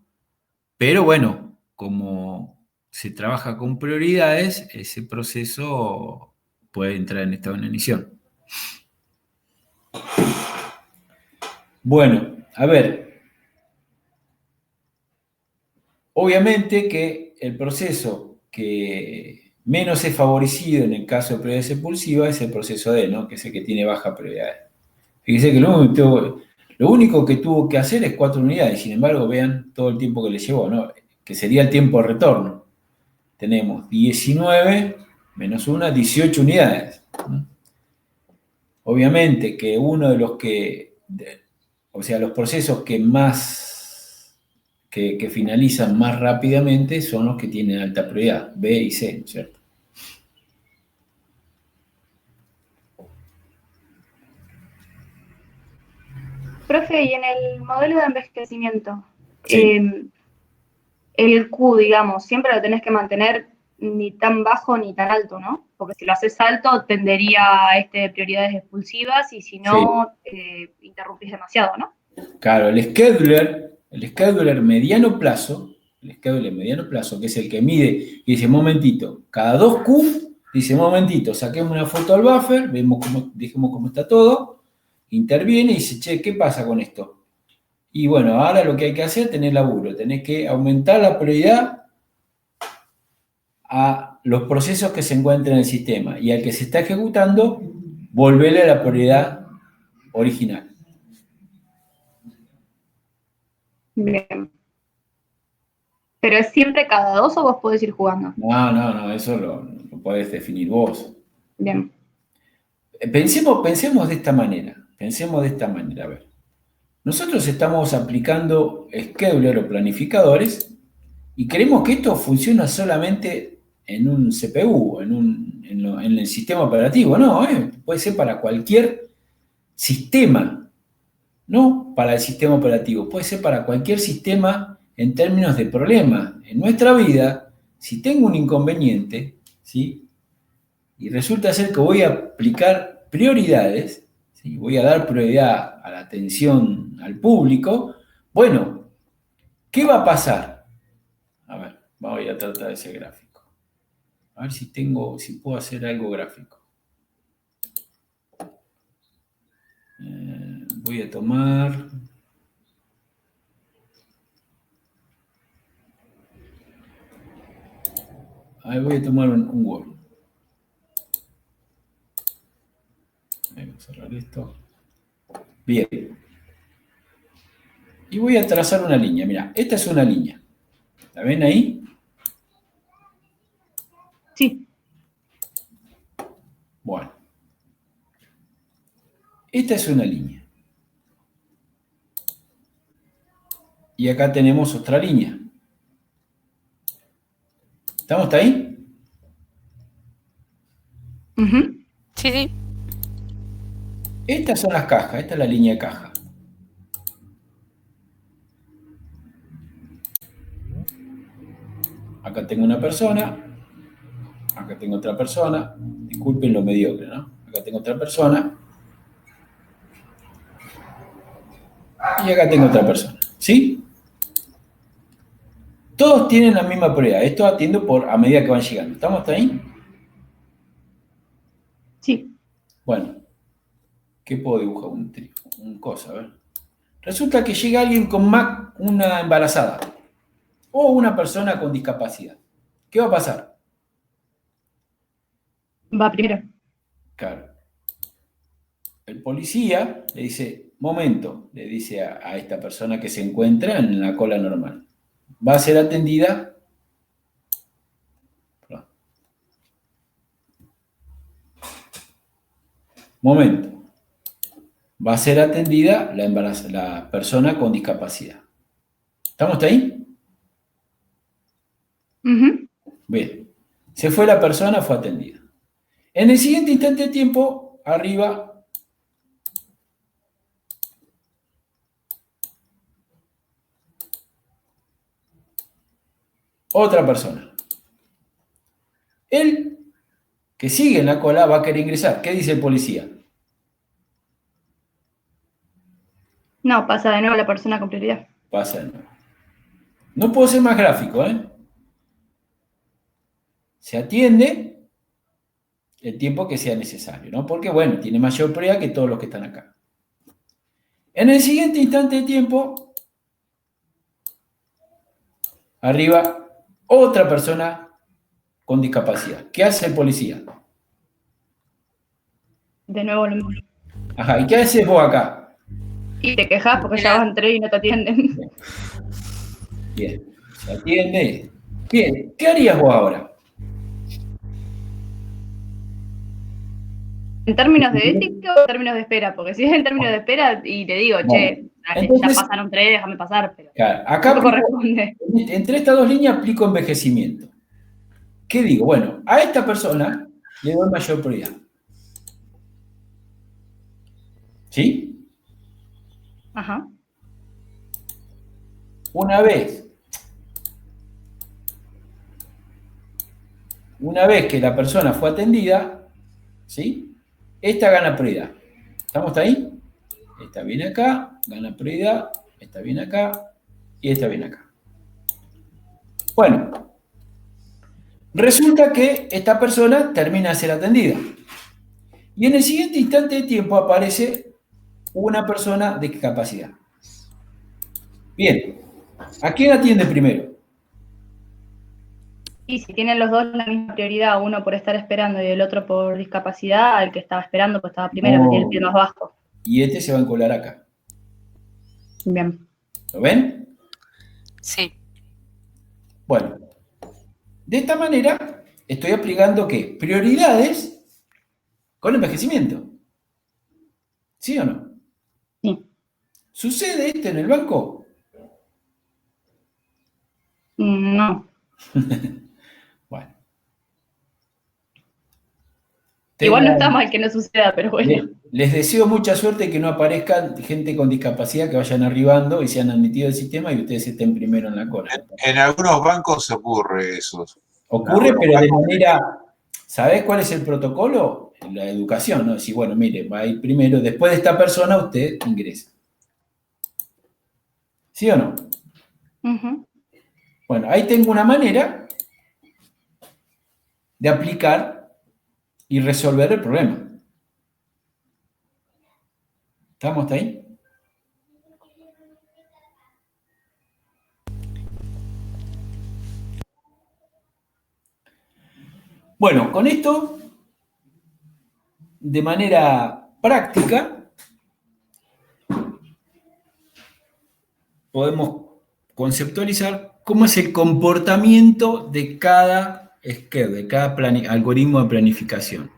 Pero bueno, como se trabaja con prioridades, ese proceso puede entrar en estado de inanición. Bueno, a ver. Obviamente que el proceso que menos es favorecido en el caso de prioridad expulsiva es el proceso D, ¿no? Que es el que tiene baja prioridad. Fíjense que lo único que tuvo que hacer es 4 unidades, sin embargo, vean todo el tiempo que le llevó, ¿no? Que sería el tiempo de retorno. Tenemos 19 menos 1, 18 unidades. Obviamente que uno de los los procesos que más que finalizan más rápidamente son los que tienen alta prioridad, B y C, ¿cierto? Profe, y en el modelo de envejecimiento, el Q, digamos, siempre lo tenés que mantener ni tan bajo ni tan alto, ¿no? Porque si lo haces alto, tendería a prioridades expulsivas y si no, interrumpís demasiado, ¿no? Claro, el scheduler mediano plazo, que es el que mide y dice, momentito, cada 2Q, dice, momentito, saquemos una foto al buffer, dijimos cómo está todo, interviene y dice, che, ¿qué pasa con esto? Y bueno, ahora lo que hay que hacer es tener laburo, tenés que aumentar la prioridad a los procesos que se encuentran en el sistema y al que se está ejecutando, volverle a la prioridad original. Bien. ¿Pero es siempre cada 2 o vos podés ir jugando? No, eso lo podés definir vos. Bien. Pensemos de esta manera. Pensemos de esta manera, a ver. Nosotros estamos aplicando scheduler o planificadores y creemos que esto funciona solamente en un CPU, en el sistema operativo. No, puede ser para cualquier sistema, no para el sistema operativo, puede ser para cualquier sistema en términos de problema. En nuestra vida, si tengo un inconveniente, ¿sí? Y resulta ser que voy a aplicar prioridades, ¿sí? Voy a dar prioridad a la atención al público, bueno, ¿qué va a pasar? A ver, voy a tratar ese gráfico. A ver si puedo hacer algo gráfico. Voy a tomar... voy a tomar un Word. Voy a cerrar esto. Bien. Y voy a trazar una línea. Mira, esta es una línea. ¿La ven ahí? Sí. Bueno. Esta es una línea. Y acá tenemos otra línea. ¿Estamos hasta ahí? Ujú. Sí, sí. Estas son las cajas. Esta es la línea de caja. Acá tengo una persona. Acá tengo otra persona. Disculpen lo mediocre, ¿no? Acá tengo otra persona. Y acá tengo otra persona. ¿Sí? Todos tienen la misma prioridad. Esto atiendo a medida que van llegando. ¿Estamos hasta ahí? Sí. Bueno. ¿Qué puedo dibujar? Un cosa, a ver. Resulta que llega alguien con una embarazada. O una persona con discapacidad. ¿Qué va a pasar? Va primero. Claro. El policía le dice, momento, le dice a esta persona que se encuentra en la cola normal. Va a ser atendida. Perdón. Momento. Va a ser atendida la persona con discapacidad. ¿Estamos hasta ahí? Ujú. Bien. Se fue la persona, fue atendida. En el siguiente instante de tiempo, arriba, otra persona. Él, que sigue en la cola, va a querer ingresar. ¿Qué dice el policía? No, pasa de nuevo la persona con prioridad. Pasa de nuevo. No puedo ser más gráfico, ¿eh? Se atiende el tiempo que sea necesario, ¿no? Porque, bueno, tiene mayor prioridad que todos los que están acá. En el siguiente instante de tiempo, arriba, otra persona con discapacidad. ¿Qué hace el policía? De nuevo lo mismo. Ajá, ¿y qué haces vos acá? Y te quejas porque ya van 3 y no te atienden. Bien, se atiende. Bien, ¿qué harías vos ahora? ¿En términos de ética o en términos de espera? Porque si es en términos de espera y te digo, che, entonces, ya pasaron 3, déjame pasar, pero claro, acá no corresponde. Entre estas dos líneas aplico envejecimiento. ¿Qué digo? Bueno, a esta persona le doy mayor prioridad. ¿Sí? Ajá. Una vez que la persona fue atendida, ¿sí? Esta gana prioridad. ¿Estamos hasta ahí? Esta viene acá, gana prioridad, esta viene acá y esta viene acá. Bueno, resulta que esta persona termina de ser atendida. Y en el siguiente instante de tiempo aparece una persona de discapacidad. Bien, ¿a quién atiende primero? Y si tienen los dos la misma prioridad, uno por estar esperando y el otro por discapacidad, al que estaba esperando pues estaba primero, que tiene el pie más bajo. Y este se va a encolar acá. Bien. ¿Lo ven? Sí. Bueno, de esta manera estoy aplicando ¿qué? Prioridades con envejecimiento. ¿Sí o no? ¿Sucede esto en el banco? No. Bueno. Igual no está mal que no suceda, pero bueno. Les deseo mucha suerte, que no aparezcan gente con discapacidad que vayan arribando y sean admitidos al sistema y ustedes estén primero en la cola. En algunos bancos ocurre eso. Ocurre, pero de manera... ¿Sabés cuál es el protocolo? La educación, ¿no? Decir, bueno, mire, va a ir primero, después de esta persona usted ingresa. ¿Sí o no? Ujú. Bueno, ahí tengo una manera de aplicar y resolver el problema. ¿Estamos hasta ahí? Bueno, con esto, de manera práctica, podemos conceptualizar cómo es el comportamiento de cada schedule, de cada algoritmo de planificación.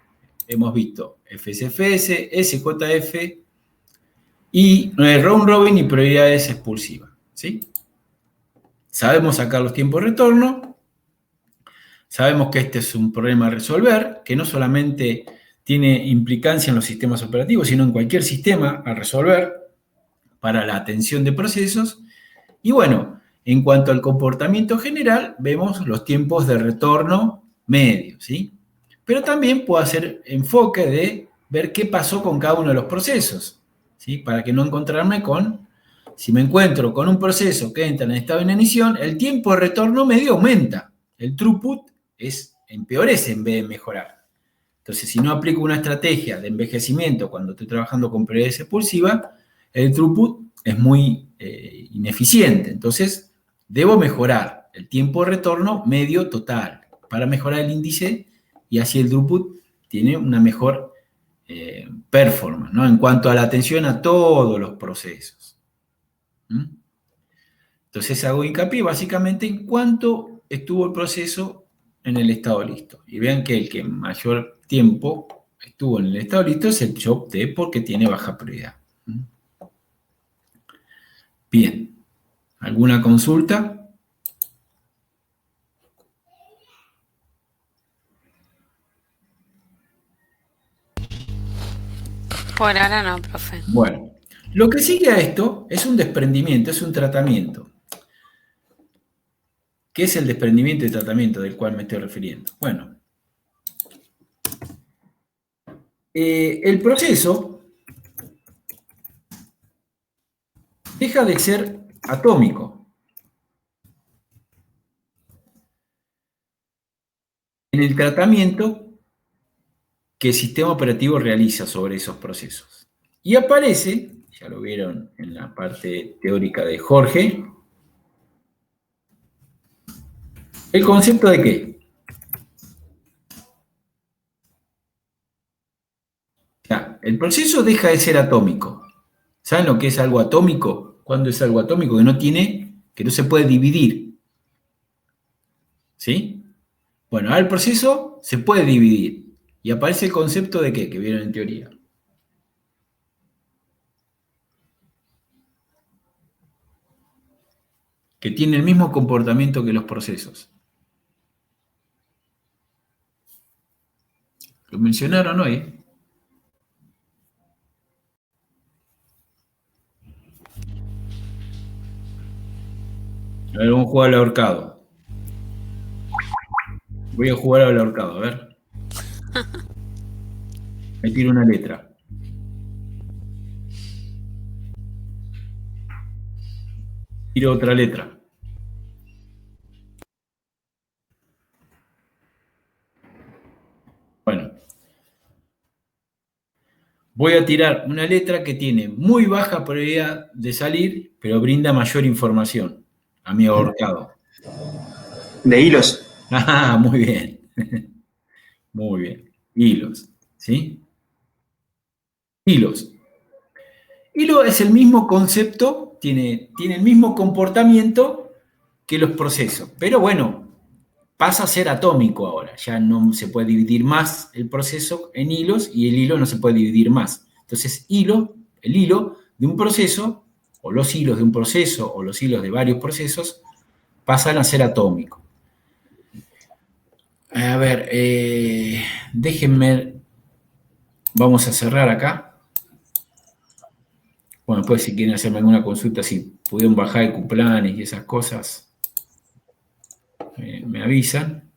Hemos visto FSFS, SJF y round robin y prioridades expulsivas, ¿sí? Sabemos sacar los tiempos de retorno, sabemos que este es un problema a resolver, que no solamente tiene implicancia en los sistemas operativos, sino en cualquier sistema a resolver para la atención de procesos. Y bueno, en cuanto al comportamiento general, vemos los tiempos de retorno medios, ¿sí? Pero también puedo hacer enfoque de ver qué pasó con cada uno de los procesos, ¿sí? Para que no encontrarme con, si me encuentro con un proceso que entra en estado de inanición, el tiempo de retorno medio aumenta, el throughput empeorece en vez de mejorar. Entonces, si no aplico una estrategia de envejecimiento cuando estoy trabajando con prioridades expulsivas, el throughput es muy ineficiente. Entonces, debo mejorar el tiempo de retorno medio total para mejorar el índice y así el throughput tiene una mejor performance, ¿no? En cuanto a la atención a todos los procesos. Entonces, hago hincapié básicamente en cuánto estuvo el proceso en el estado listo. Y vean que el que mayor tiempo estuvo en el estado listo es el job T porque tiene baja prioridad. Bien. ¿Alguna consulta? Por ahora no, profe. Bueno, lo que sigue a esto es un desprendimiento, es un tratamiento. ¿Qué es el desprendimiento y tratamiento del cual me estoy refiriendo? Bueno, el proceso deja de ser atómico. En el tratamiento que el sistema operativo realiza sobre esos procesos. Y aparece, ya lo vieron en la parte teórica de Jorge, ¿el concepto de qué? Ya, el proceso deja de ser atómico. ¿Saben lo que es algo atómico? ¿Cuándo es algo atómico? Que no se puede dividir. ¿Sí? Bueno, ahora el proceso se puede dividir. Y aparece el concepto de qué, que vieron en teoría. Que tiene el mismo comportamiento que los procesos. Lo mencionaron hoy. A ver, vamos a jugar al ahorcado. Voy a jugar al ahorcado, a ver. Me tiro una letra. Tiro otra letra. Bueno. Voy a tirar una letra que tiene muy baja probabilidad de salir, pero brinda mayor información a mi ahorcado. De hilos. Ah, muy bien. Muy bien. Hilos. ¿Sí? Hilos. Hilo es el mismo concepto, tiene el mismo comportamiento que los procesos. Pero bueno, pasa a ser atómico ahora. Ya no se puede dividir más el proceso en hilos y el hilo no se puede dividir más. Entonces, el hilo de un proceso o los hilos de un proceso o los hilos de varios procesos pasan a ser atómicos. A ver, déjenme, vamos a cerrar acá. Bueno, después si quieren hacerme alguna consulta, si pudieron bajar el cuplanes y esas cosas, me avisan.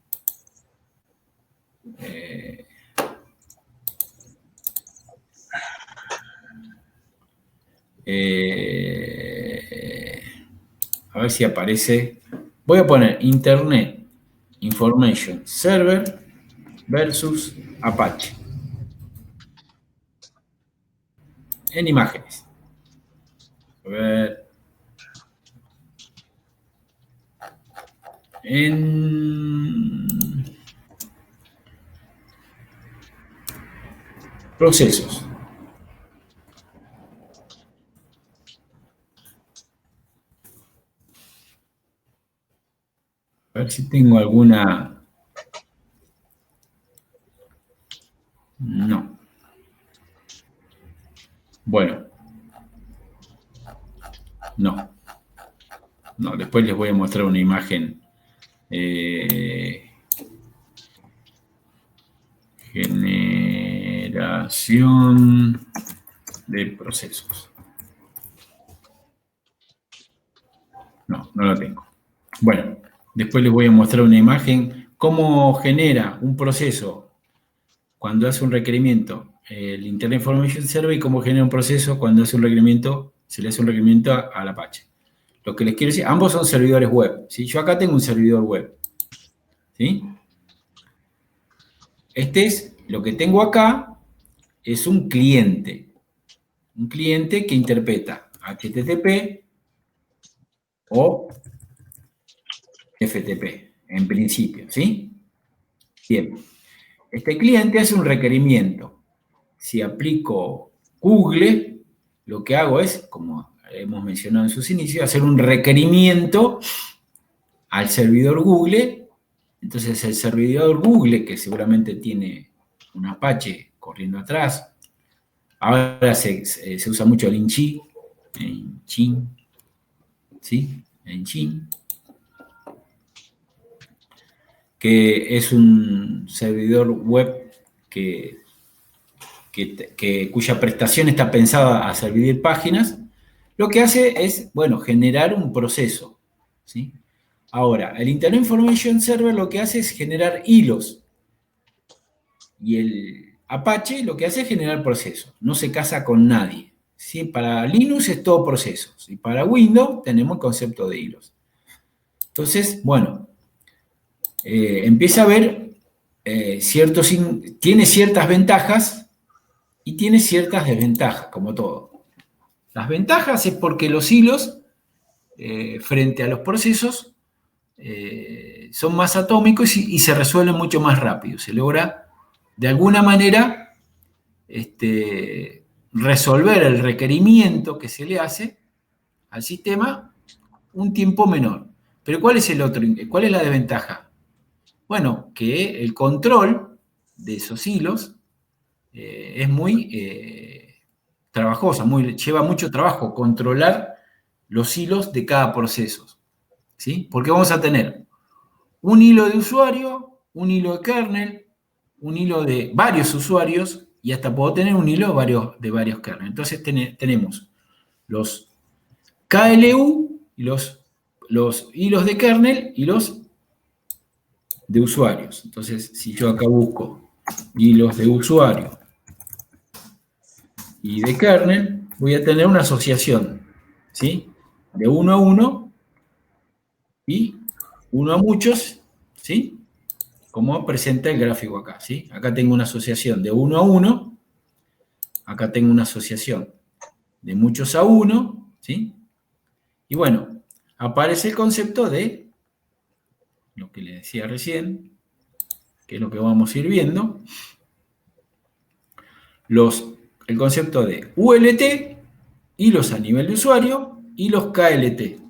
A ver si aparece. Voy a poner Internet Information Server versus Apache en imágenes. A ver. En procesos. A ver si tengo alguna. No. Bueno. No. No, después les voy a mostrar una imagen. Generación de procesos. No, no la tengo. Bueno, después les voy a mostrar una imagen. Cómo genera un proceso cuando hace un requerimiento el Internet Information Server y cómo genera un proceso cuando hace un requerimiento, se le hace un requerimiento al Apache. Lo que les quiero decir, ambos son servidores web. ¿Sí? Yo acá tengo un servidor web. ¿Sí? Lo que tengo acá es un cliente. Un cliente que interpreta HTTP o FTP, en principio, ¿sí? Bien. Este cliente hace un requerimiento. Si aplico Google, lo que hago es, como hemos mencionado en sus inicios, hacer un requerimiento al servidor Google. Entonces el servidor Google, que seguramente tiene un Apache corriendo atrás, ahora se usa mucho el Nginx, ¿sí? Nginx, que es un servidor web cuya prestación está pensada a servir páginas. Lo que hace es, bueno, generar un proceso, ¿sí? Ahora, el Internet Information Server lo que hace es generar hilos. Y el Apache lo que hace es generar procesos. No se casa con nadie, ¿sí? Para Linux es todo procesos. Y para Windows tenemos el concepto de hilos. Entonces, bueno, empieza a ver tiene ciertas ventajas y tiene ciertas desventajas, como todo. Las ventajas es porque los hilos, frente a los procesos, son más atómicos y se resuelven mucho más rápido. Se logra, de alguna manera, resolver el requerimiento que se le hace al sistema un tiempo menor. Pero ¿cuál es cuál es la desventaja? Bueno, que el control de esos hilos es muy trabajosa, lleva mucho trabajo controlar los hilos de cada proceso, ¿sí? Porque vamos a tener un hilo de usuario, un hilo de kernel, un hilo de varios usuarios y hasta puedo tener un hilo de varios kernels. Entonces tenemos los KLU y los hilos de kernel y los de usuarios. Entonces, si yo acá busco hilos de usuario y de kernel, voy a tener una asociación, ¿sí? De uno a uno y uno a muchos, ¿sí? Como presenta el gráfico acá, ¿sí? Acá tengo una asociación de 1 a 1, acá tengo una asociación de muchos a 1, ¿sí? Y bueno, aparece el concepto de lo que les decía recién, que es lo que vamos a ir viendo, el concepto de ULT, hilos a nivel de usuario, y los KLT,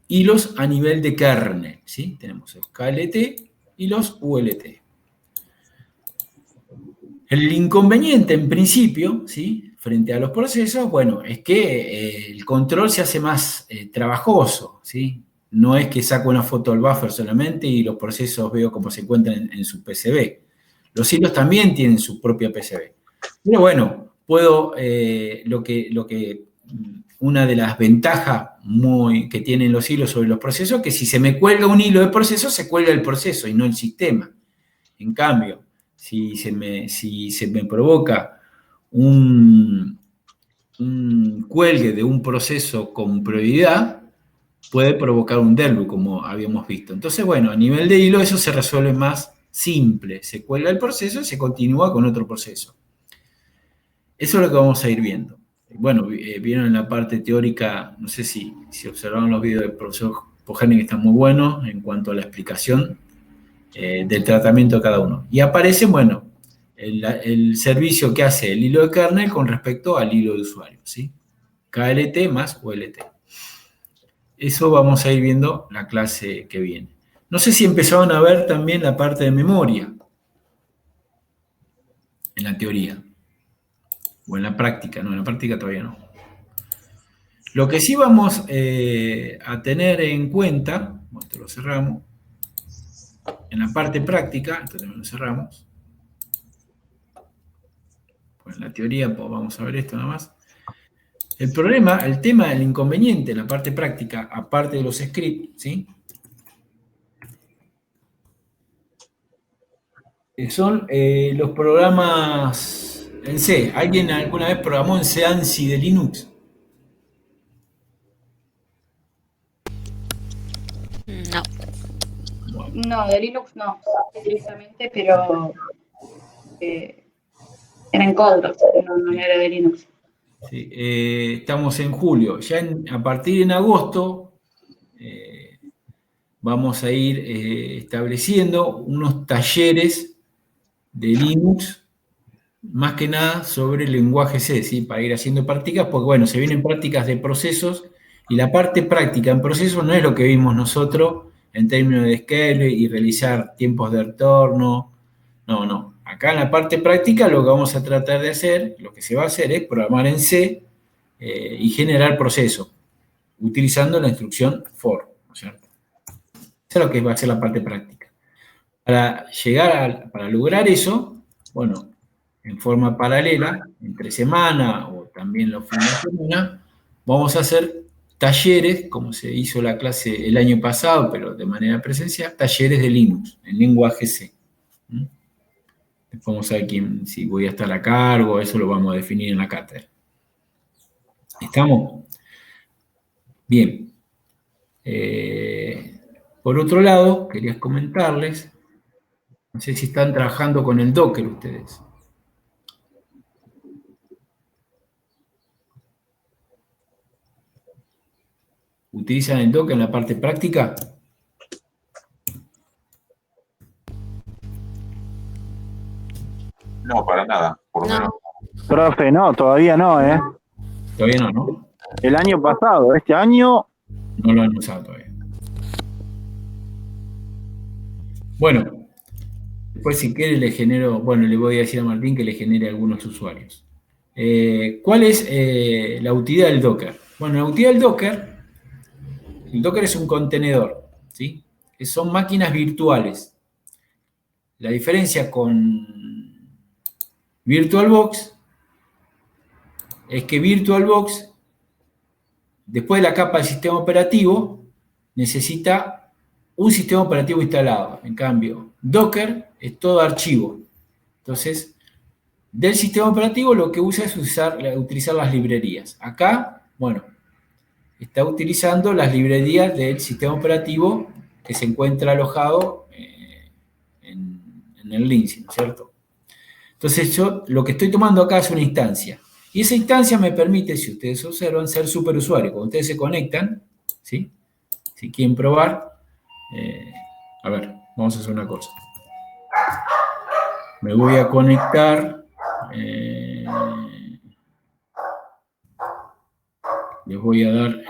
hilos a nivel de kernel, ¿sí? Tenemos los KLT y los ULT. El inconveniente, en principio, ¿sí? frente a los procesos, bueno, es que el control se hace más trabajoso, ¿sí? No es que saco una foto del buffer solamente y los procesos veo cómo se encuentran en su PCB. Los hilos también tienen su propia PCB. Pero bueno, puedo, una de las ventajas que tienen los hilos sobre los procesos es que si se me cuelga un hilo de proceso, se cuelga el proceso y no el sistema. En cambio, si se me provoca un cuelgue de un proceso con prioridad, puede provocar un DERLU, como habíamos visto. Entonces, bueno, a nivel de hilo eso se resuelve más simple. Se cuelga el proceso y se continúa con otro proceso. Eso es lo que vamos a ir viendo. Bueno, vieron en la parte teórica, no sé si observaron los videos del profesor Pojerny, que están muy buenos en cuanto a la explicación del tratamiento de cada uno. Y aparece, bueno, el servicio que hace el hilo de kernel con respecto al hilo de usuario, ¿sí? KLT más ULT. Eso vamos a ir viendo la clase que viene. No sé si empezaron a ver también la parte de memoria en la teoría. O en la práctica, no, en la práctica todavía no. Lo que sí vamos a tener en cuenta, esto lo cerramos, en la parte práctica, esto también lo cerramos, pues en la teoría pues vamos a ver esto nada más. El tema del inconveniente en la parte práctica, aparte de los scripts, ¿sí? Son los programas en C. ¿Alguien alguna vez programó en C ANSI de Linux? No. Bueno. No, de Linux no, directamente, pero era en Codros, no era de Linux. Sí, estamos en julio. Ya a partir de agosto vamos a ir estableciendo unos talleres de Linux, más que nada sobre el lenguaje C, ¿sí? Para ir haciendo prácticas, porque bueno, se vienen prácticas de procesos y la parte práctica en procesos no es lo que vimos nosotros en términos de scale y realizar tiempos de retorno. No. Acá en la parte práctica lo que vamos a tratar de hacer, lo que se va a hacer es programar en C y generar procesos utilizando la instrucción for, ¿no es cierto? Eso es lo que va a ser la parte práctica. Para lograr eso, bueno, en forma paralela, entre semana o también los fines de semana, vamos a hacer talleres, como se hizo la clase el año pasado, pero de manera presencial, talleres de Linux, en lenguaje C. Después vamos a ver si voy a estar a cargo, eso lo vamos a definir en la cátedra. ¿Estamos? Bien. Por otro lado, quería comentarles, no sé si están trabajando con el Docker ustedes. ¿Utilizan el Docker en la parte práctica? No, para nada, por lo No. menos. Profe, no, todavía no, ¿eh? Todavía no, ¿no? El año pasado, este año, No lo han usado todavía. Bueno, después si quiere le genero, bueno, le voy a decir a Martín que le genere algunos usuarios. ¿Cuál es la utilidad del Docker? Bueno, la utilidad del Docker, el Docker es un contenedor, ¿sí? Que son máquinas virtuales. La diferencia con VirtualBox es que VirtualBox, después de la capa del sistema operativo, necesita un sistema operativo instalado. En cambio, Docker es todo archivo. Entonces, del sistema operativo lo que usa es utilizar las librerías. Acá, bueno, está utilizando las librerías del sistema operativo que se encuentra alojado en el Linux, ¿no es cierto? Entonces, yo lo que estoy tomando acá es una instancia. Y esa instancia me permite, si ustedes observan, ser superusuario. Cuando ustedes se conectan, ¿sí? Si quieren probar, a ver, vamos a hacer una cosa. Me voy a conectar. Les voy a dar.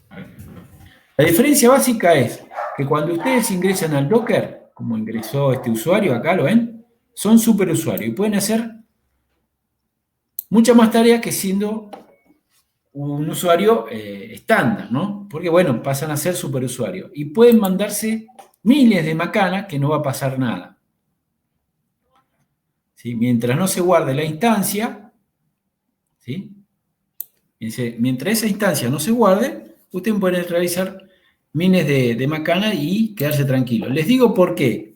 A ver. La diferencia básica es que cuando ustedes ingresan al Docker, como ingresó este usuario, acá lo ven, son superusuarios y pueden hacer muchas más tareas que siendo un usuario estándar, ¿no? Porque, bueno, pasan a ser superusuarios y pueden mandarse miles de macanas que no va a pasar nada. ¿Sí? Mientras no se guarde la instancia, ¿sí? Mientras esa instancia no se guarde, ustedes pueden realizar miles de macanas y quedarse tranquilos. Les digo por qué.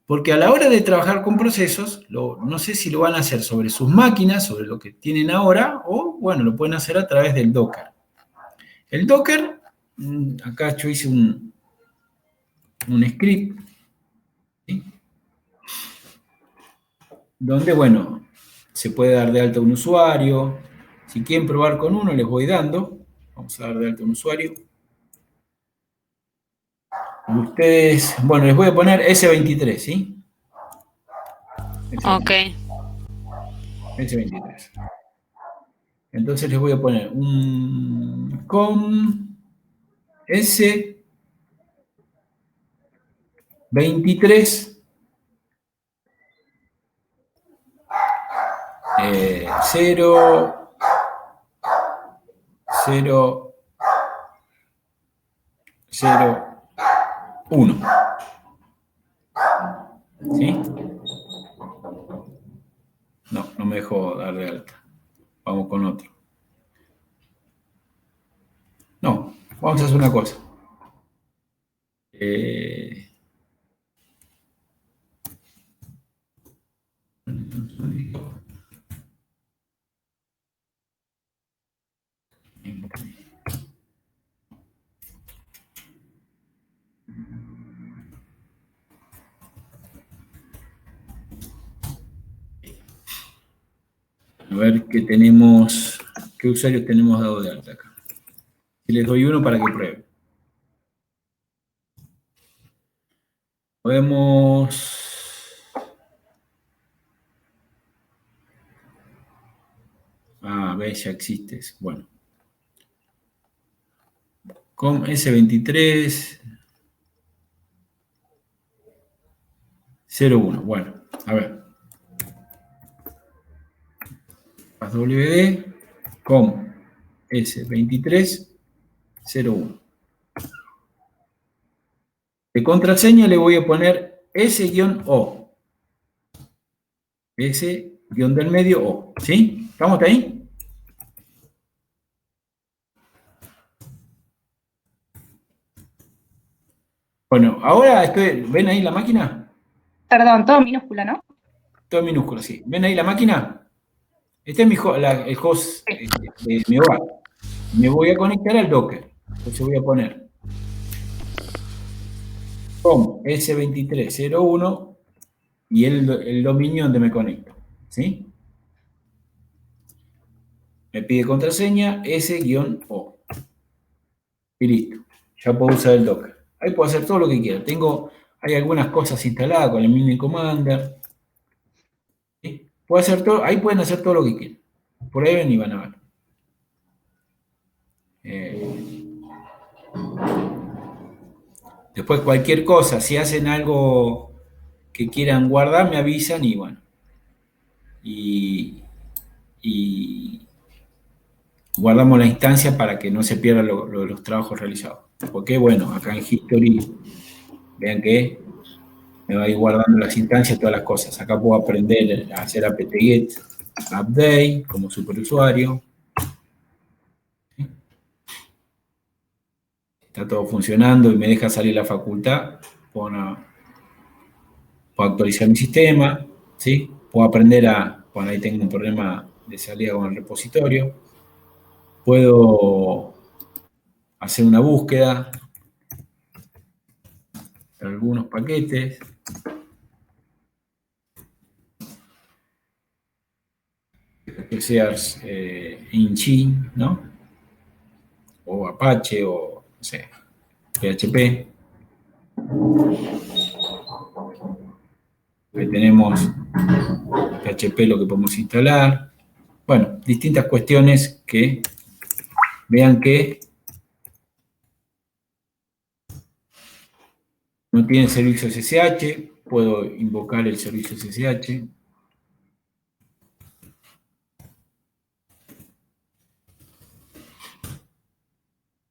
Porque a la hora de trabajar con procesos, no sé si lo van a hacer sobre sus máquinas, sobre lo que tienen ahora, o, bueno, lo pueden hacer a través del Docker. El Docker, acá yo hice un script, ¿sí? Donde, bueno, se puede dar de alta un usuario. Si quieren probar con uno, les voy dando. Vamos a dar de alta un usuario. Ustedes, bueno, les voy a poner S23, ¿sí? Ok. S23. Entonces les voy a poner un com S23 0 0 0 1. ¿Sí? No me dejó dar de alta. Vamos con otro. No, vamos a hacer una cosa. A ver qué tenemos, qué usuarios tenemos dado de alta acá. Y les doy uno para que prueben. Podemos... ves, ya existes. Bueno. Com S23 01. Bueno, a ver. WD com S23 01. De contraseña le voy a poner S-O. S-del medio O. ¿Sí? ¿Estamos ahí? Bueno, ahora ¿ven ahí la máquina? Perdón, todo minúscula, ¿no? Todo minúsculo, sí. ¿Ven ahí la máquina? Este es el host de mi hogar. Me voy a conectar al Docker. Entonces voy a poner com S2301 y el dominio donde me conecto. ¿Sí? Me pide contraseña S-O. Y listo. Ya puedo usar el Docker. Ahí puedo hacer todo lo que quiera. Hay algunas cosas instaladas con el mini commander. ¿Sí? Puedo hacer todo, ahí pueden hacer todo lo que quieran. Prueben y van a ver. Después cualquier cosa, si hacen algo que quieran guardar, me avisan y bueno. Y guardamos la instancia para que no se pierdan los trabajos realizados. Porque bueno, acá en History, vean que me va a ir guardando las instancias, todas las cosas. Acá puedo aprender a hacer apt-get, update, como superusuario. Está todo funcionando y me deja salir la facultad. Puedo actualizar mi sistema, ¿sí? Puedo aprender cuando ahí tengo un problema de salida con el repositorio. Puedo hacer una búsqueda de algunos paquetes. Que seas Inchi, ¿no? O Apache, o no sé, PHP. Ahí tenemos PHP, lo que podemos instalar. Bueno, distintas cuestiones que vean que No tiene servicio SSH, puedo invocar el servicio SSH.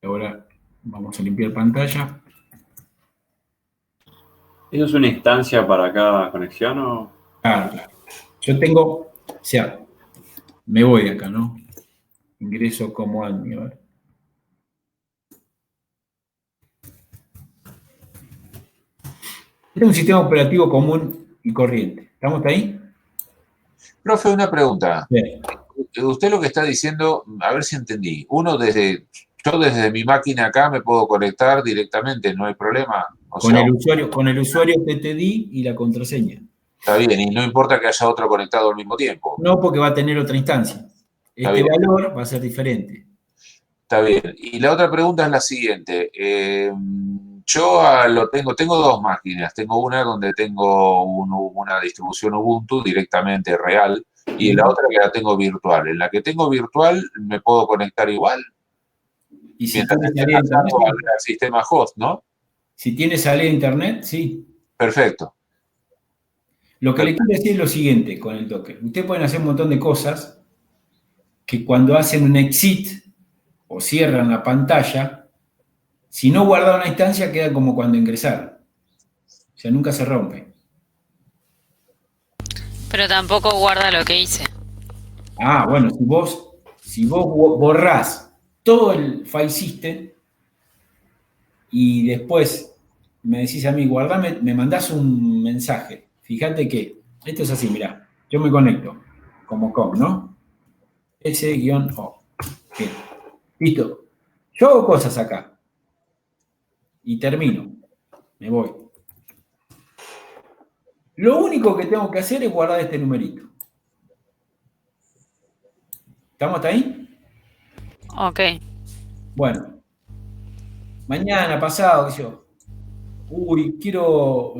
Ahora vamos a limpiar pantalla. ¿Eso es una instancia para cada conexión o...? Claro. Yo tengo, o sea, me voy de acá, ¿no? Ingreso como admin, a ver. Este es un sistema operativo común y corriente. ¿Estamos ahí? Profe, una pregunta. Bien. Usted lo que está diciendo, a ver si entendí. Yo desde mi máquina acá me puedo conectar directamente, no hay problema. Con el usuario TTD y la contraseña. Está bien, y no importa que haya otro conectado al mismo tiempo. No, porque va a tener otra instancia. Este valor va a ser diferente. Está bien. Y la otra pregunta es la siguiente. Yo tengo dos máquinas. Tengo una donde tengo una distribución Ubuntu directamente real y la otra que la tengo virtual. En la que tengo virtual me puedo conectar igual. Y si mientras tiene esté salida de internet, al sistema host, ¿no? Si tiene salida de internet, sí. Perfecto. Lo que le quiero decir es lo siguiente con el Docker. Ustedes pueden hacer un montón de cosas que cuando hacen un exit o cierran la pantalla, si no guardan una instancia queda como cuando ingresaron. O sea, nunca se rompe. Pero tampoco guarda lo que hice. Ah, bueno, si vos borrás todo el file system y después me decís a mí, guardame, me mandás un mensaje. Fíjate que esto es así, mirá. Yo me conecto como com, ¿no? S-O. Bien. Listo. Yo hago cosas acá. Y termino. Me voy. Lo único que tengo que hacer es guardar este numerito. ¿Estamos hasta ahí? Ok. Bueno. Mañana, pasado, qué sé yo. Uy,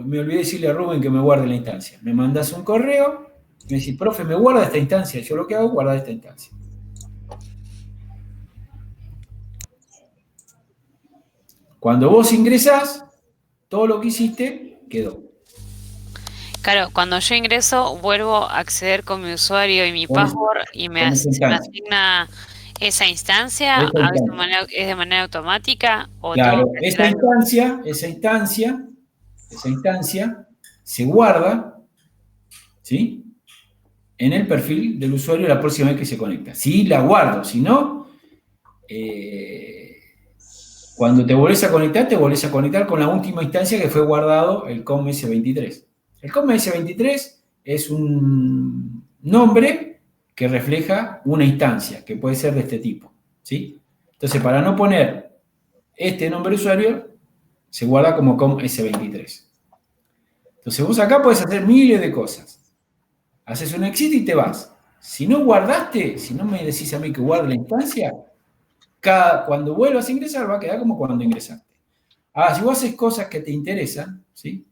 me olvidé decirle a Rubén que me guarde la instancia. Me mandas un correo, me decís, profe, me guarda esta instancia. Yo lo que hago es guardar esta instancia. Cuando vos ingresás, todo lo que hiciste quedó. Claro, cuando yo ingreso, vuelvo a acceder con mi usuario y mi password y me asigna esa instancia. ¿Es de manera automática? ¿O claro, esa instancia se guarda, ¿sí? En el perfil del usuario la próxima vez que se conecta. Sí, la guardo, si no, cuando te volvés a conectar con la última instancia que fue guardado, el COM S23. El COM S23 es un nombre que refleja una instancia, que puede ser de este tipo, ¿sí? Entonces, para no poner este nombre de usuario, se guarda como COM S23. Entonces, vos acá podés hacer miles de cosas. Haces un exit y te vas. Si no guardaste, si no me decís a mí que guarde la instancia, cuando vuelvas a ingresar va a quedar como cuando ingresaste. Ah, si vos haces cosas que te interesan, ¿sí?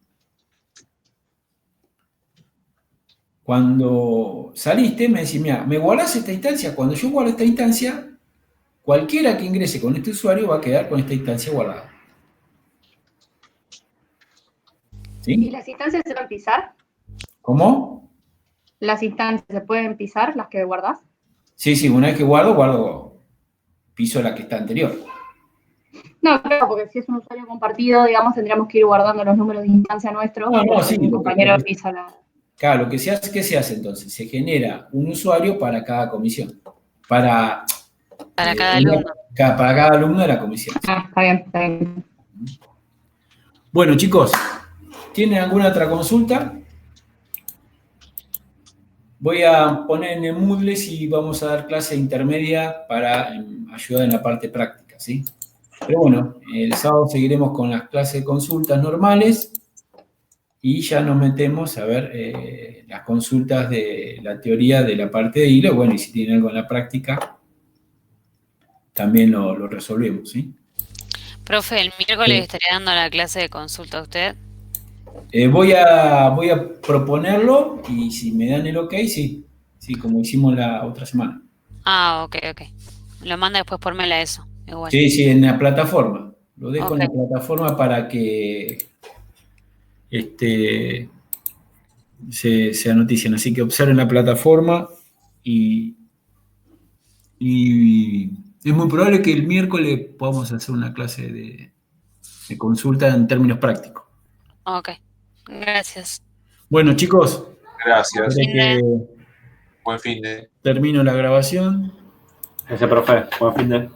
Cuando saliste me decís, mira, me guardás esta instancia. Cuando yo guardo esta instancia, cualquiera que ingrese con este usuario va a quedar con esta instancia guardada. ¿Sí? ¿Y las instancias se pueden pisar? ¿Cómo? ¿Las instancias se pueden pisar, las que guardás? Sí, una vez que guardo, piso la que está anterior. No, claro, porque si es un usuario compartido, digamos, tendríamos que ir guardando los números de instancia nuestros. No, sí. Mi compañero pisa la... Claro, lo que se hace, ¿qué se hace entonces? Se genera un usuario para cada comisión. Para cada alumno. Para cada alumno de la comisión. Ah, está bien. Bueno, chicos, ¿tienen alguna otra consulta? Voy a poner en el Moodle si vamos a dar clase intermedia para ayudar en la parte práctica, ¿sí? Pero bueno, el sábado seguiremos con las clases de consultas normales y ya nos metemos a ver las consultas de la teoría de la parte de hilo. Bueno, y si tienen algo en la práctica, también lo resolvemos, ¿sí? Profe, el miércoles estaré dando la clase de consulta a usted. Voy a proponerlo y si me dan el ok, sí, como hicimos la otra semana. Ah, ok. Lo manda después por mail a eso. Igual. Sí, en la plataforma. Lo dejo en la plataforma para que se anotician. Así que observen la plataforma y es muy probable que el miércoles podamos hacer una clase de consulta en términos prácticos. Ok, gracias. Bueno, chicos, Gracias. que Buen fin de. termino la grabación. Ese profe, buen fin de.